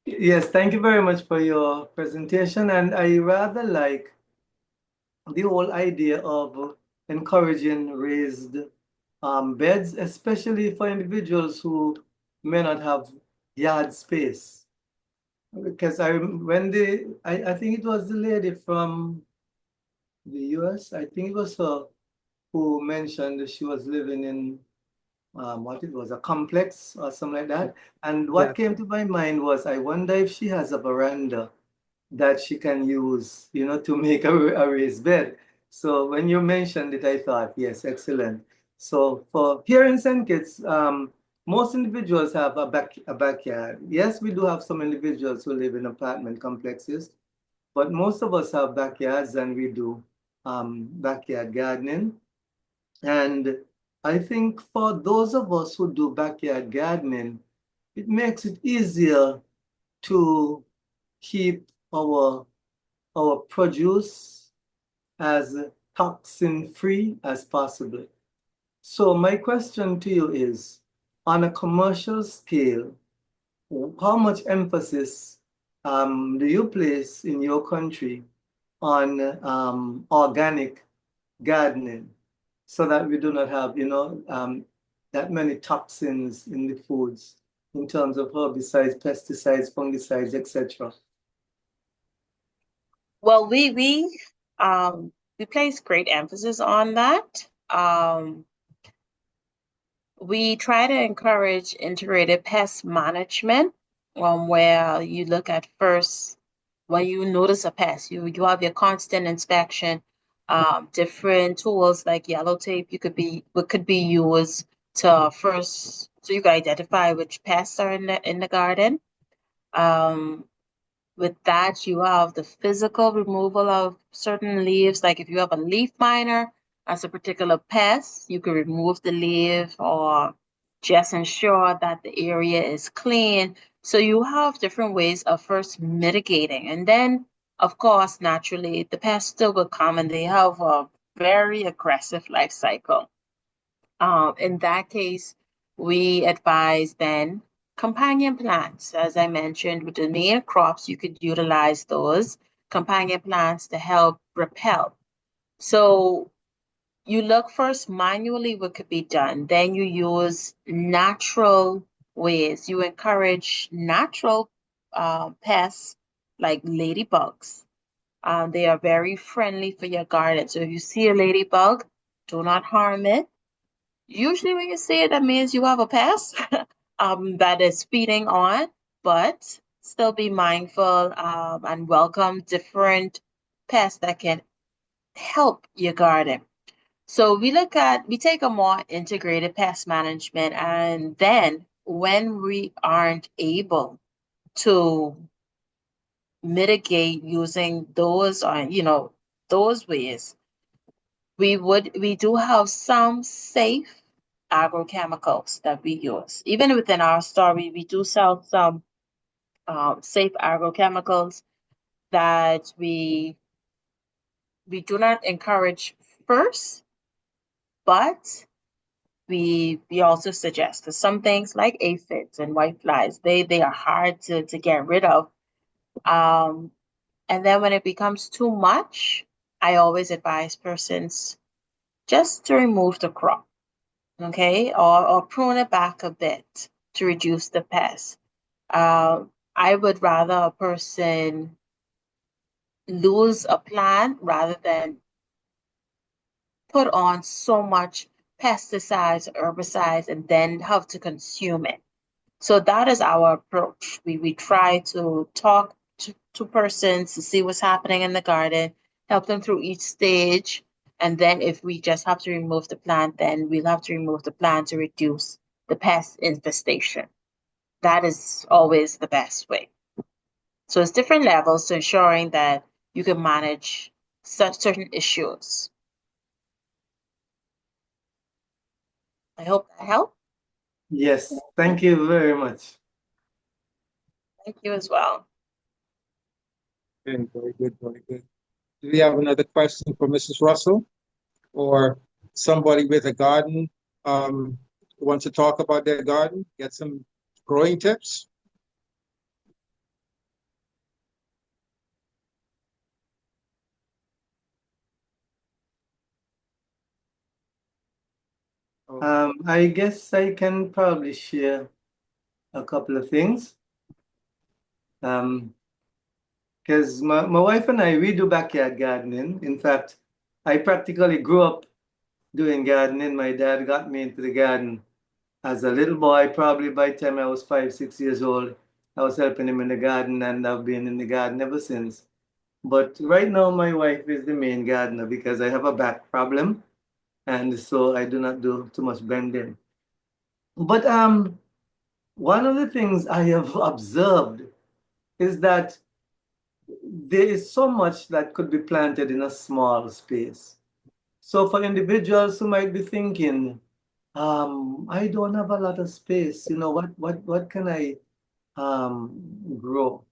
yes, thank you very much for your presentation. And I rather like the whole idea of encouraging raised beds, especially for individuals who may not have yard space. Because I think it was the lady from the US, I think it was her who mentioned that she was living in what it was, a complex or something like that. And what Yes. came to my mind was, I wonder if she has a veranda that she can use, to make a raised bed. So when you mentioned it, I thought, yes, excellent. So for here in St. Kitts, most individuals have a backyard. Yes, we do have some individuals who live in apartment complexes, but most of us have backyards and we do backyard gardening. And I think for those of us who do backyard gardening, it makes it easier to keep our produce as toxin-free as possible. So my question to you is, on a commercial scale, how much emphasis do you place in your country on organic gardening so that we do not have, that many toxins in the foods in terms of herbicides, pesticides, fungicides, etc.? Well, we place great emphasis on that. We try to encourage integrated pest management, where you look at first when you notice a pest, you have your constant inspection. Different tools like yellow tape what could be used to first so you can identify which pests are in the garden. Um, with that, you have the physical removal of certain leaves. Like if you have a leaf miner as a particular pest, you can remove the leaf or just ensure that the area is clean. So you have different ways of first mitigating. And then, of course, naturally, the pests still will come and they have a very aggressive life cycle. In that case, we advise then companion plants. As I mentioned, with the main crops, you could utilize those companion plants to help repel. So you look first manually what could be done, then you use natural ways. You encourage natural pests like ladybugs. They are very friendly for your garden. So if you see a ladybug, do not harm it. Usually when you see it, that means you have a pest that is feeding on, but still be mindful and welcome different pests that can help your garden. So we take a more integrated pest management, and then when we aren't able to mitigate using those or those ways, we do have some safe agrochemicals that we use. Even within our store, we do sell some safe agrochemicals that we do not encourage first, but we also suggest because some things like aphids and whiteflies, they are hard to get rid of. Um, and then when it becomes too much, I always advise persons just to remove the crop, okay, or prune it back a bit to reduce the pest. I would rather a person lose a plant rather than put on so much pesticides, herbicides, and then have to consume it. So that is our approach. We try to talk to persons to see what's happening in the garden, help them through each stage. And then if we just have to remove the plant, then we'll have to remove the plant to reduce the pest infestation. That is always the best way. So it's different levels to ensuring that you can manage such certain issues. I hope that helped. Yes, thank you very much. Thank you as well. Okay, very good, very good. Do we have another question for Mrs. Russell or somebody with a garden who wants to talk about their garden, get some growing tips? I guess I can probably share a couple of things. Because my wife and I, we do backyard gardening. In fact, I practically grew up doing gardening. My dad got me into the garden as a little boy. Probably by the time I was 5, 6 years old, I was helping him in the garden, and I've been in the garden ever since. But right now, my wife is the main gardener because I have a back problem, and so I do not do too much bending. But one of the things I have observed is that there is so much that could be planted in a small space. So for individuals who might be thinking, I don't have a lot of space, what can I grow?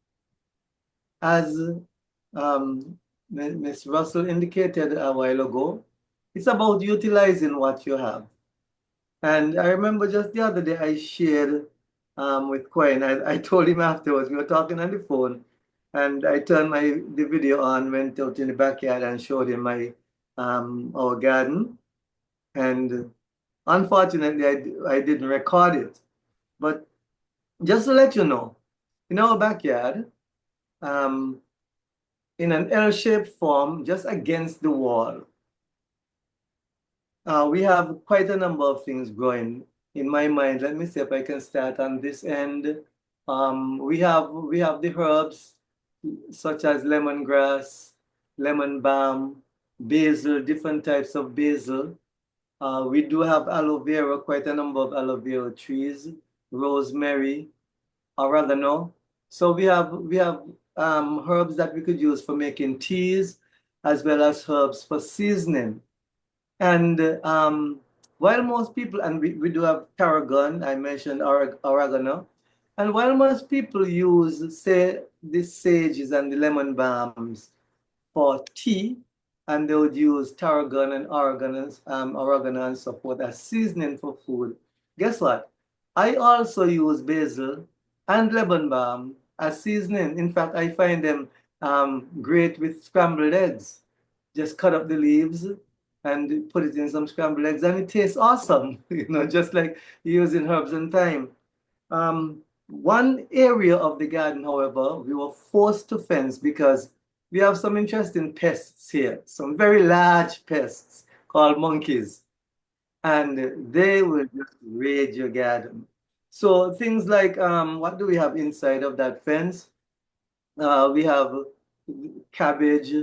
As Ms. Russell indicated a while ago, it's about utilizing what you have. And I remember just the other day I shared with Quinn. I told him afterwards, we were talking on the phone, and I turned the video on, went out in the backyard and showed him our garden. And unfortunately, I didn't record it. But just to let you know, in our backyard, in an L-shaped form, just against the wall, we have quite a number of things growing. In my mind, let me see if I can start on this end. We have the herbs such as lemongrass, lemon balm, basil, different types of basil. We do have aloe vera, quite a number of aloe vera trees, rosemary, oregano. So we have herbs that we could use for making teas, as well as herbs for seasoning. And while most people, and we do have tarragon, I mentioned oregano, and while most people use, say, the sages and the lemon balms for tea, and they would use tarragon and oregano and so forth as seasoning for food, guess what? I also use basil and lemon balm as seasoning. In fact, I find them great with scrambled eggs. Just cut up the leaves and put it in some scrambled eggs, and it tastes awesome, just like using herbs and thyme. One area of the garden, however, we were forced to fence because we have some interesting pests here, some very large pests called monkeys, and they will just raid your garden. So things like, what do we have inside of that fence? We have cabbage,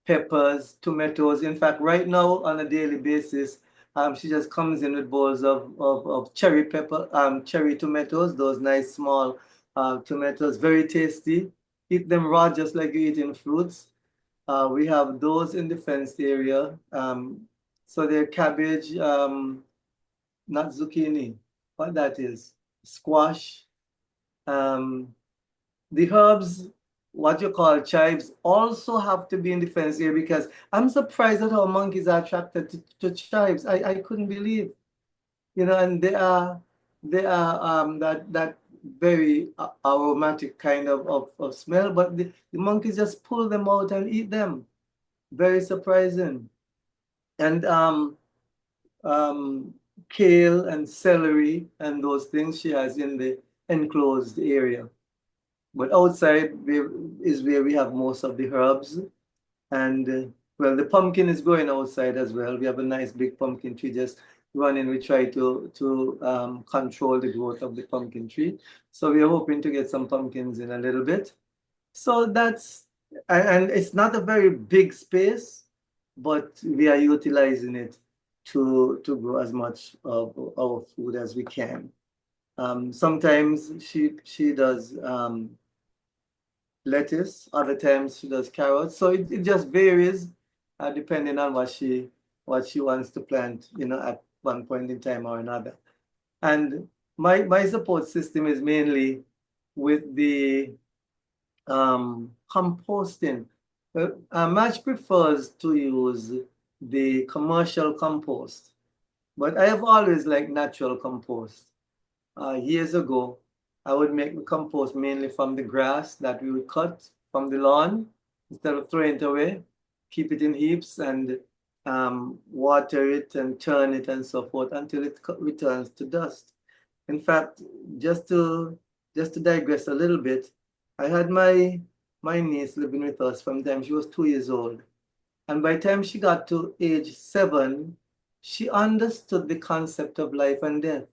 peppers, tomatoes. In fact, right now on a daily basis, she just comes in with bowls of cherry cherry tomatoes, those nice small tomatoes, very tasty. Eat them raw just like you eat in fruits. We have those in the fenced area. So they're cabbage, not zucchini, what that is, squash. The herbs, what you call chives, also have to be in the fenced area because I'm surprised at how monkeys are attracted to chives. I couldn't believe, and they are that very aromatic kind of smell, but the monkeys just pull them out and eat them. Very surprising. And kale and celery and those things she has in the enclosed area. But outside is where we have most of the herbs. And well, the pumpkin is growing outside as well. We have a nice big pumpkin tree just running. We try to control the growth of the pumpkin tree. So we are hoping to get some pumpkins in a little bit. So and it's not a very big space, but we are utilizing it to grow as much of our food as we can. Sometimes she does lettuce, other times she does carrots. So it just varies depending on what she wants to plant, at one point in time or another. And my support system is mainly with the composting. Madge prefers to use the commercial compost, but I have always liked natural compost. Years ago, I would make the compost mainly from the grass that we would cut from the lawn instead of throwing it away, keep it in heaps and water it and turn it and so forth until it returns to dust. In fact, just to digress a little bit, I had my niece living with us from the time she was 2 years old. And by the time she got to age 7, she understood the concept of life and death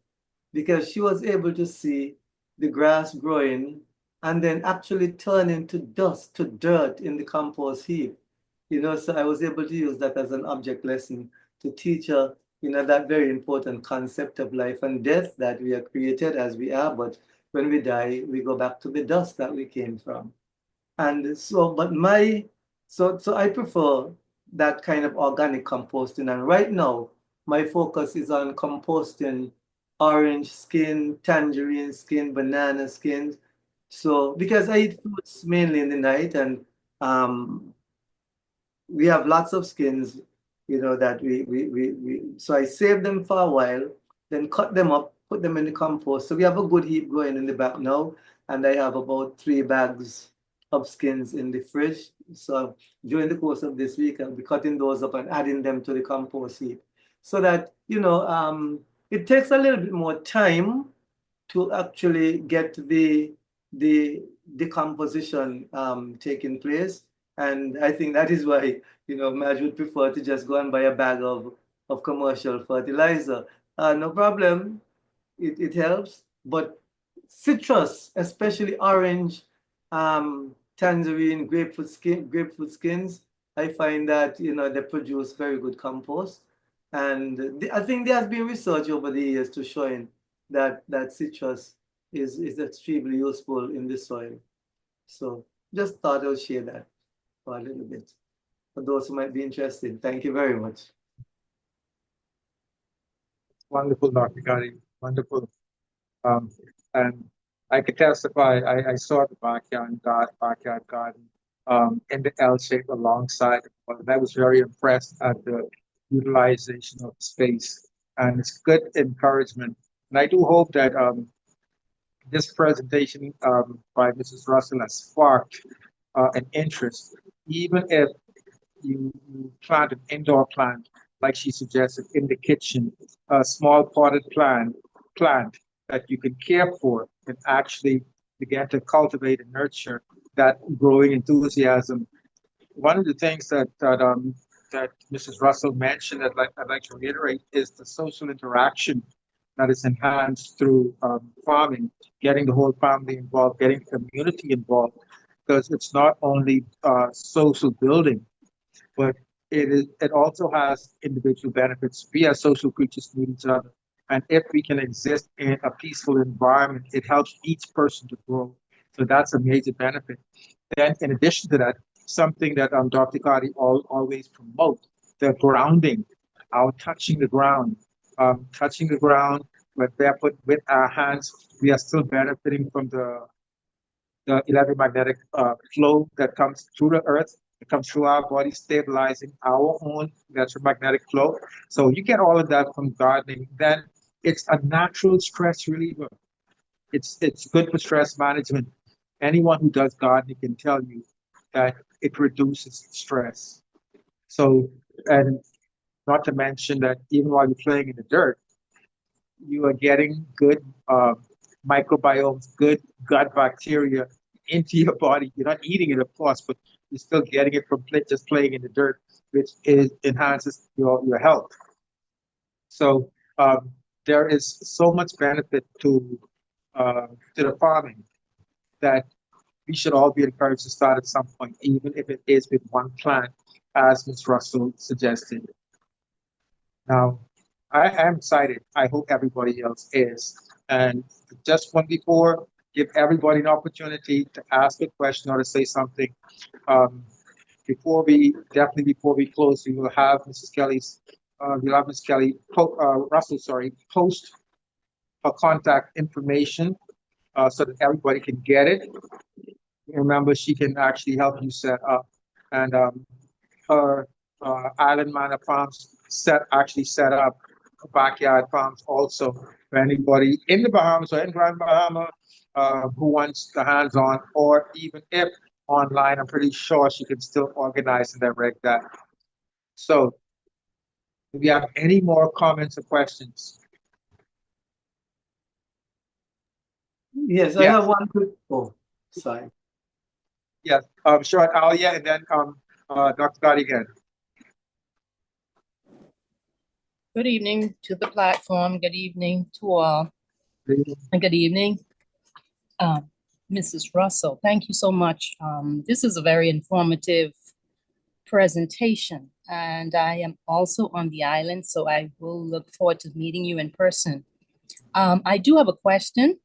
because she was able to see the grass growing and then actually turn into dust, to dirt in the compost heap. So I was able to use that as an object lesson to teach her, that very important concept of life and death, that we are created as we are, but when we die, we go back to the dust that we came from. And so, so I prefer that kind of organic composting. And right now, my focus is on composting orange skin, tangerine skin, banana skins. So, because I eat fruits mainly in the night, and we have lots of skins, that so I save them for a while, then cut them up, put them in the compost. So we have a good heap going in the back now, and I have about 3 bags of skins in the fridge. So during the course of this week, I'll be cutting those up and adding them to the compost heap, so that it takes a little bit more time to actually get the decomposition taking place. And I think that is why, Madge would prefer to just go and buy a bag of commercial fertilizer. No problem, it helps, but citrus, especially orange, tangerine, grapefruit skins, I find that, they produce very good compost. And I think there has been research over the years to showing that citrus is extremely useful in the soil. So just thought I'll share that for a little bit for those who might be interested. Thank you very much. Wonderful, Dr. Kari. Wonderful. And I could testify, I saw the backyard garden in the L shape alongside. And I was very impressed at the utilization of the space. And it's good encouragement. And I do hope that this presentation by Mrs. Russell has sparked an interest, even if you plant an indoor plant, like she suggested, in the kitchen, a small potted plant that you can care for and actually begin to cultivate and nurture that growing enthusiasm. One of the things that Mrs. Russell mentioned, I'd like to reiterate, is the social interaction that is enhanced through farming, getting the whole family involved, getting the community involved, because it's not only social building, but it also has individual benefits. We as social creatures need each other. And if we can exist in a peaceful environment, it helps each person to grow. So that's a major benefit. Then in addition to that, something that Dr. Kari always promotes, the grounding, our touching the ground with barefoot with our hands, we are still benefiting from the electromagnetic flow that comes through the earth. It comes through our body, stabilizing our own electromagnetic flow. So you get all of that from gardening. Then it's a natural stress reliever. It's good for stress management. Anyone who does gardening can tell you that it reduces stress. So, and not to mention that even while you're playing in the dirt, you are getting good microbiomes, good gut bacteria into your body. You're not eating it, of course, but you're still getting it from just playing in the dirt, which enhances your health. So there is so much benefit to the farming that we should all be encouraged to start at some point, even if it is with one plant, as Ms. Russell suggested. Now, I am excited. I hope everybody else is. And just one before, give everybody an opportunity to ask a question or to say something. Before we close, we will have Ms. Kelly Russell, post her contact information so that everybody can get it. Remember, she can actually help you set up. And her Island Manor Farms set up backyard farms also for anybody in the Bahamas or in Grand Bahama who wants the hands-on, or even if online, I'm pretty sure she can still organize and direct that. So, do we have any more comments or questions? Yes, I have one quick. Oh, sorry. Yes, sure, Alia, and then Dr. Gotti again. Good evening to the platform. Good evening to all. And good evening, Mrs. Russell. Thank you so much. This is a very informative presentation, and I am also on the island, so I will look forward to meeting you in person. I do have a question.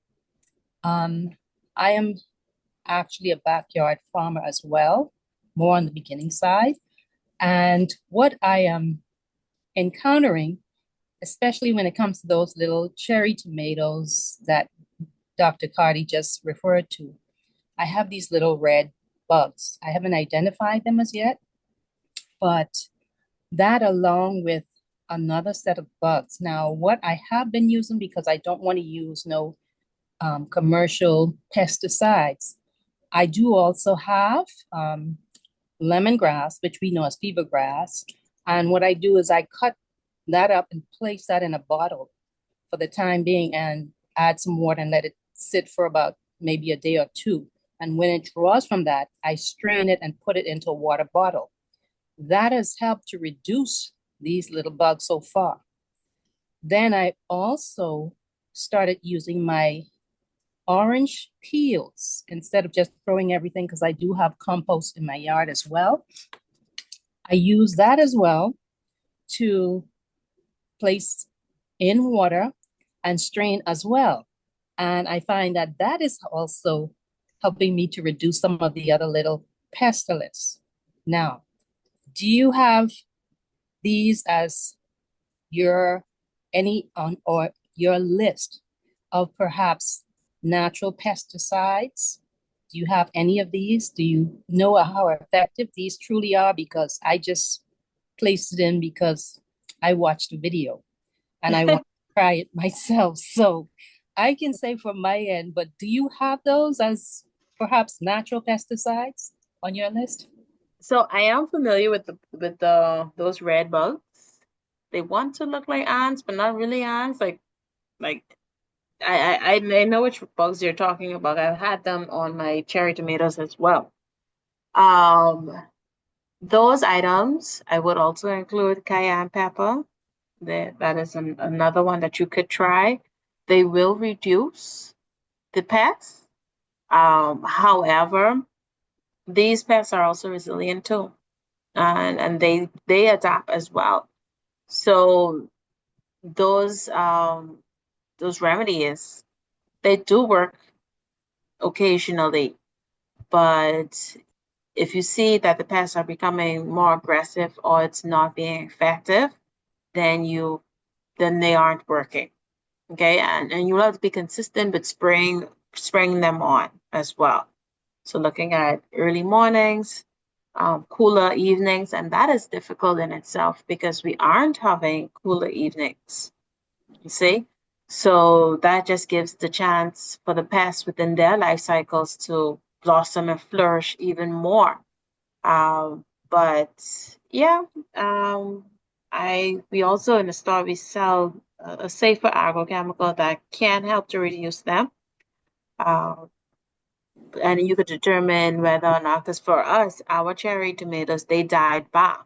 I am actually a backyard farmer as well, more on the beginning side. And what I am encountering, especially when it comes to those little cherry tomatoes that Dr. Cardi just referred to, I have these little red bugs. I haven't identified them as yet, But that along with another set of bugs. Now, what I have been using, because I don't want to use no commercial pesticides, I do also have lemongrass, which we know as fever grass. And what I do is I cut that up and place that in a bottle for the time being and add some water and let it sit for about maybe a day or two. And when it draws from that, I strain it and put it into a water bottle. That has helped to reduce these little bugs so far. Then I also started using my orange peels instead of just throwing everything, because I do have compost in my yard as well. I use that as well to place in water and strain as well. And I find that that is also helping me to reduce some of the other little pestilence. Now, do you have these as your any on or your list of perhaps natural pesticides? Do you have any of these? Do you know how effective these truly are? Because I just placed it in because I watched a video and I want to try it myself. So I can say from my end, but do you have those as perhaps natural pesticides on your list? So I am familiar with those red bugs. They want to look like ants, but not really ants. Like I know which bugs you're talking about. I've had them on my cherry tomatoes as well. Um, those items I would also include cayenne pepper. That is another one that you could try. They will reduce the pests. However, these pests are also resilient too, and they adapt as well. So those remedies, they do work occasionally, but if you see that the pests are becoming more aggressive or it's not being effective, then they aren't working. Okay, and you have to be consistent with spraying them on as well. So looking at early mornings, cooler evenings, and that is difficult in itself because we aren't having cooler evenings. You see? So that just gives the chance for the pests within their life cycles to blossom and flourish even more. But yeah, we also in the store we sell a safer agrochemical that can help to reduce them. Uh, and you could determine whether or not, because for us, our cherry tomatoes, they died back.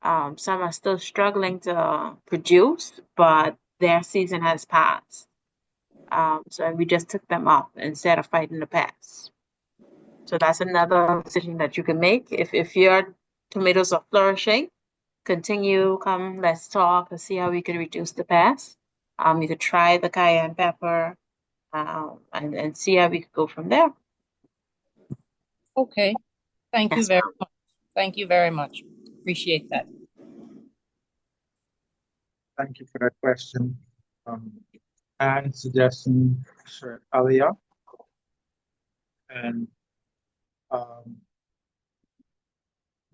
Some are still struggling to produce, but their season has passed. So we just took them up instead of fighting the pests. So that's another decision that you can make. If your tomatoes are flourishing, continue, come, let's talk and see how we can reduce the pests. You could try the cayenne pepper, and see how we could go from there. Okay. Thank you Yes, very ma'am. much. Thank you very much. Appreciate that. Thank you for that question. And suggestion, sure, Alia. And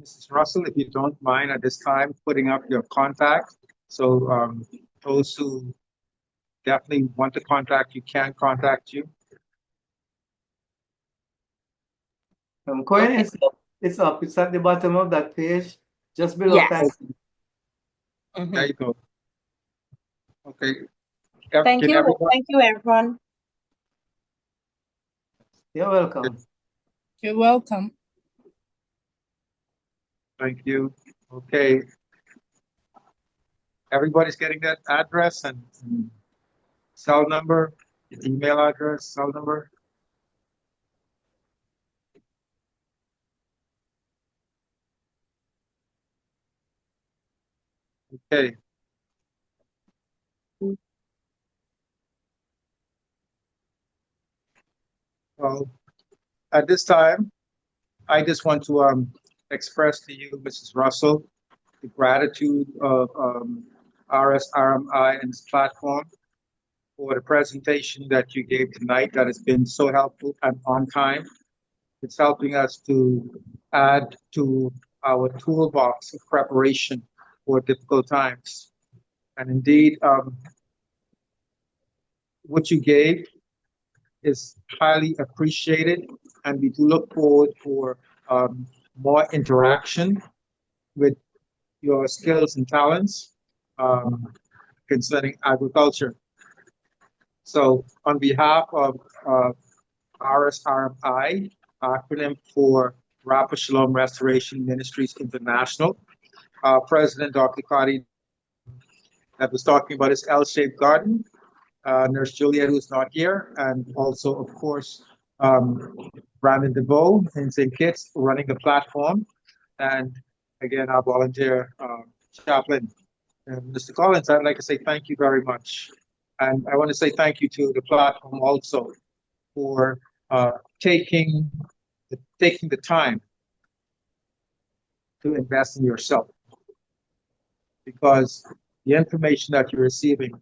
Mrs. Russell, if you don't mind at this time putting up your contact. So those who definitely want to contact you can contact you. Corinne, Okay. it's up. It's at the bottom of that page, just below. Yes. Thank you. There you go. Okay. Thank Can you. everyone? Thank you, everyone. You're welcome. You're welcome. Thank you. Okay. Everybody's getting that address and cell number, email address, cell number. Okay. Well, at this time, I just want to express to you, Mrs. Russell, the gratitude of RSRMI and this platform for the presentation that you gave tonight that has been so helpful and on time. It's helping us to add to our toolbox of preparation for difficult times. And indeed, what you gave is highly appreciated, and we do look forward for more interaction with your skills and talents concerning agriculture. So, on behalf of RSRMI, acronym for Rapid Shalom Restoration Ministries International, President Dr. Cardi that was talking about his L-shaped garden, Nurse Juliet, who's not here, and also, of course, Brandon DeVoe in St. Kitts running the platform, and again, our volunteer chaplain, Mr. Collins. I'd like to say thank you very much. And I want to say thank you to the platform also for taking the time to invest in yourself, because the information that you're receiving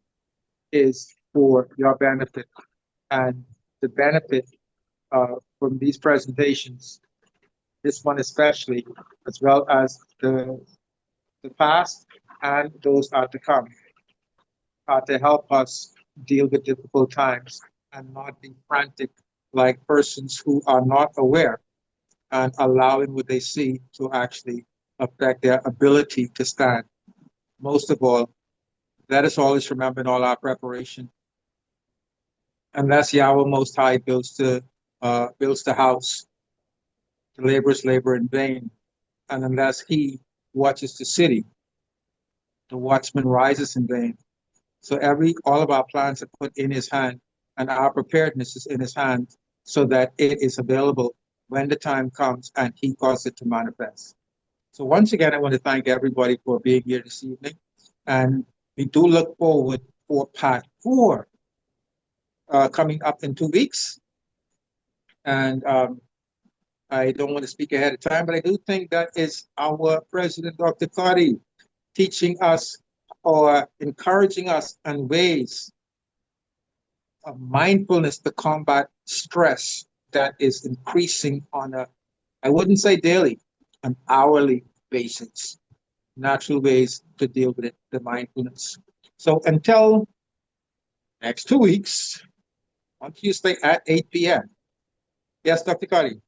is for your benefit, and the benefit from these presentations, this one especially, as well as the past and those are to come, are to help us deal with difficult times and not be frantic like persons who are not aware, and allowing what they see to actually affect their ability to stand. Most of all, let us always remember in all our preparation, unless Yahweh Most High builds the house, the laborers labor in vain, and unless He watches the city, the watchman rises in vain. So all of our plans are put in His hand, and our preparedness is in His hand, so that it is available when the time comes and He causes it to manifest. So once again, I want to thank everybody for being here this evening, and we do look forward for part 4 coming up in 2 weeks. And I don't want to speak ahead of time, but I do think that is our President, Dr. Cardi, teaching us or encouraging us in ways of mindfulness to combat stress that is increasing on I wouldn't say daily, an hourly basis. Natural ways to deal with it, the mindfulness. So until next 2 weeks, on Tuesday at 8 p.m. Yes, Dr. Cardi.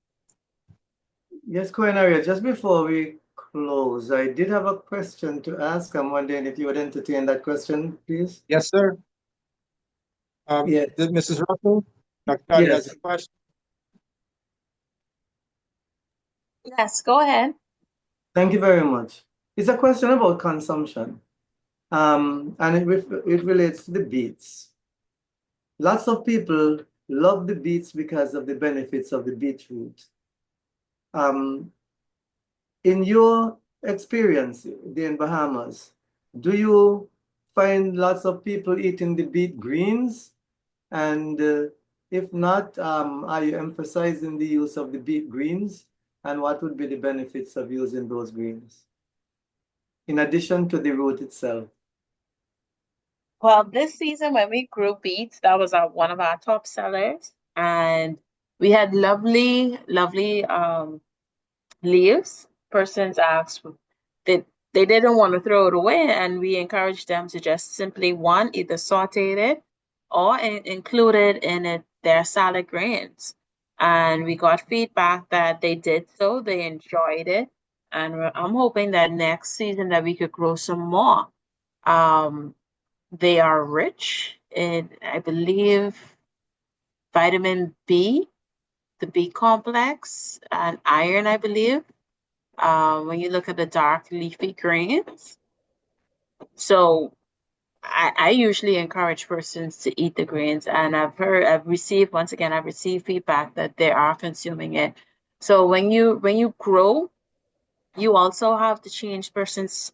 Yes, Cornelia, just before we close, I did have a question to ask. I'm wondering if you would entertain that question, please. Yes, sir. Yes. Mrs. Russell, Dr. Cardi has a question. Yes, go ahead. Thank you very much. It's a question about consumption, and it relates to the beets. Lots of people love the beets because of the benefits of the beetroot. In your experience in Bahamas, do you find lots of people eating the beet greens? And if not, are you emphasizing the use of the beet greens? And what would be the benefits of using those greens, in addition to the root itself? Well, this season when we grew beets, that was one of our top sellers, and we had lovely leaves. Persons asked that they didn't want to throw it away, and we encouraged them to just simply either saute it or include it in their salad greens. And we got feedback that they did so, they enjoyed it, and I'm hoping that next season that we could grow some more. They are rich in, I believe, vitamin B, the B complex, and iron, I believe, when you look at the dark leafy greens. So I usually encourage persons to eat the greens, and I've received feedback that they are consuming it. So when you grow, you also have to change persons'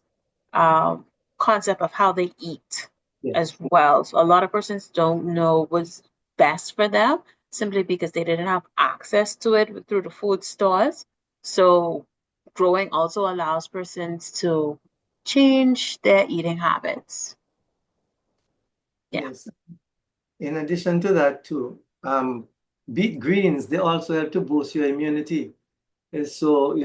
concept of how they eat as well. So a lot of persons don't know what's best for them simply because they didn't have access to it through the food stores. So growing also allows persons to change their eating habits. Yeah. Yes. In addition to that too, beet greens, they also help to boost your immunity. And so,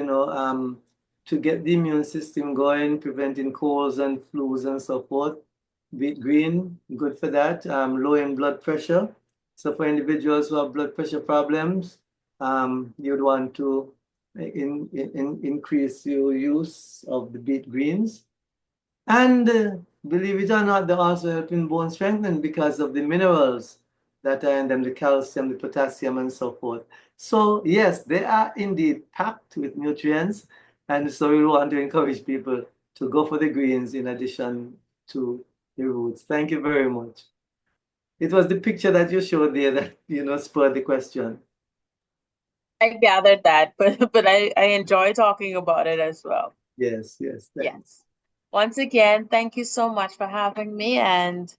to get the immune system going, preventing colds and flus and so forth. Beet green, good for that. Low in blood pressure. So for individuals who have blood pressure problems, you'd want to increase your use of the beet greens. And believe it or not, they also help in bone strengthening because of the minerals that are in them, the calcium, the potassium, and so forth. So yes, they are indeed packed with nutrients. And so we want to encourage people to go for the greens in addition to the roots. Thank you very much. It was the picture that you showed there that, spurred the question. I gathered that, but I enjoy talking about it as well. Yes, thanks. Yes. Once again, thank you so much for having me, and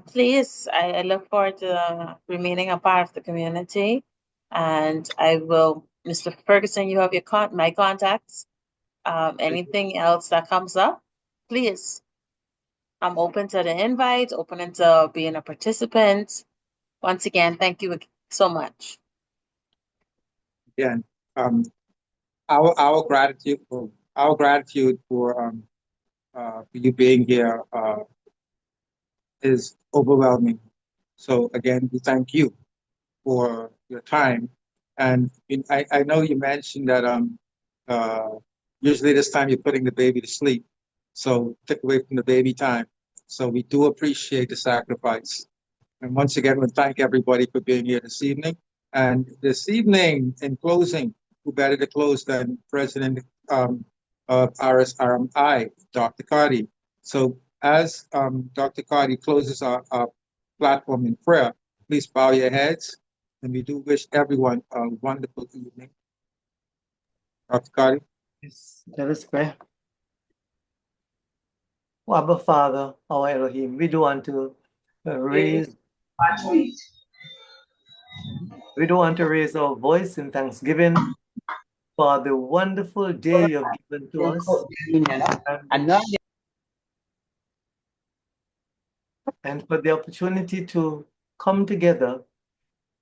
please, I look forward to remaining a part of the community, and I will, Mr. Ferguson, you have my contacts. Anything else that comes up, please. I'm open to the invite, open to being a participant. Once again, thank you so much. Again, our gratitude for you being here is overwhelming. So again, we thank you for your time. And I know you mentioned that usually this time you're putting the baby to sleep, so take away from the baby time. So we do appreciate the sacrifice. And once again, we thank everybody for being here this evening. And this evening, in closing, who better to close than President of RSRMI, Dr. Cardi. So as Dr. Cardi closes our platform in prayer, please bow your heads. And we do wish everyone a wonderful evening. Dr. Cardi. Yes, let us pray. Oh, Abba Father, our Elohim, we do want to raise our voice in thanksgiving for the wonderful day you have given to us and for the opportunity to come together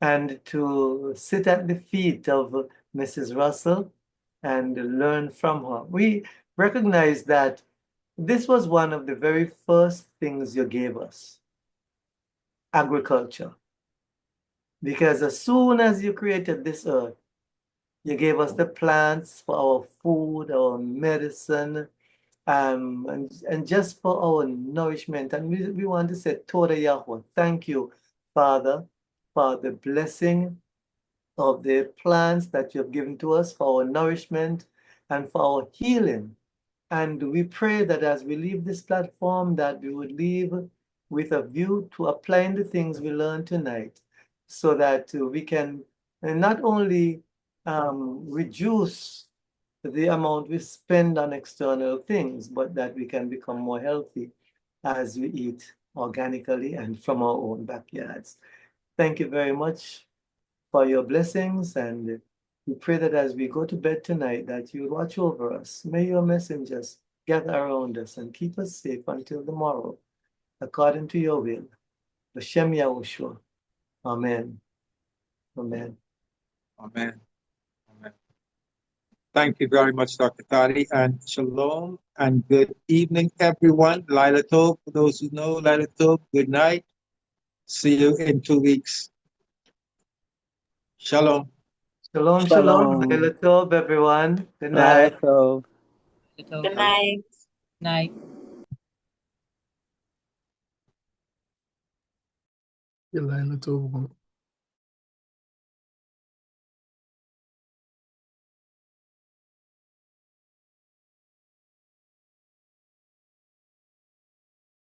and to sit at the feet of Mrs. Russell and learn from her. We recognize that this was one of the very first things you gave us, agriculture. Because as soon as you created this earth, you gave us the plants for our food, our medicine, and just for our nourishment. And we want to say, Toda Yahweh, thank you, Father, for the blessing of the plants that you have given to us for our nourishment and for our healing. And we pray that as we leave this platform, that we would leave with a view to applying the things we learned tonight so that we can not only reduce the amount we spend on external things, but that we can become more healthy as we eat organically and from our own backyards. Thank you very much for your blessings, and we pray that as we go to bed tonight, that you watch over us. May your messengers gather around us and keep us safe until tomorrow, according to your will. B'Shem Yahushua. Amen. Amen. Amen. Amen. Thank you very much, Dr. Kari, and shalom and good evening, everyone. Laila Tov, for those who know Laila Tov, good night. See you in 2 weeks. Shalom. Shalom, Shalom. Laila Tov, everyone. Good Laila night. Tov. Good night. Night. Laila Tov.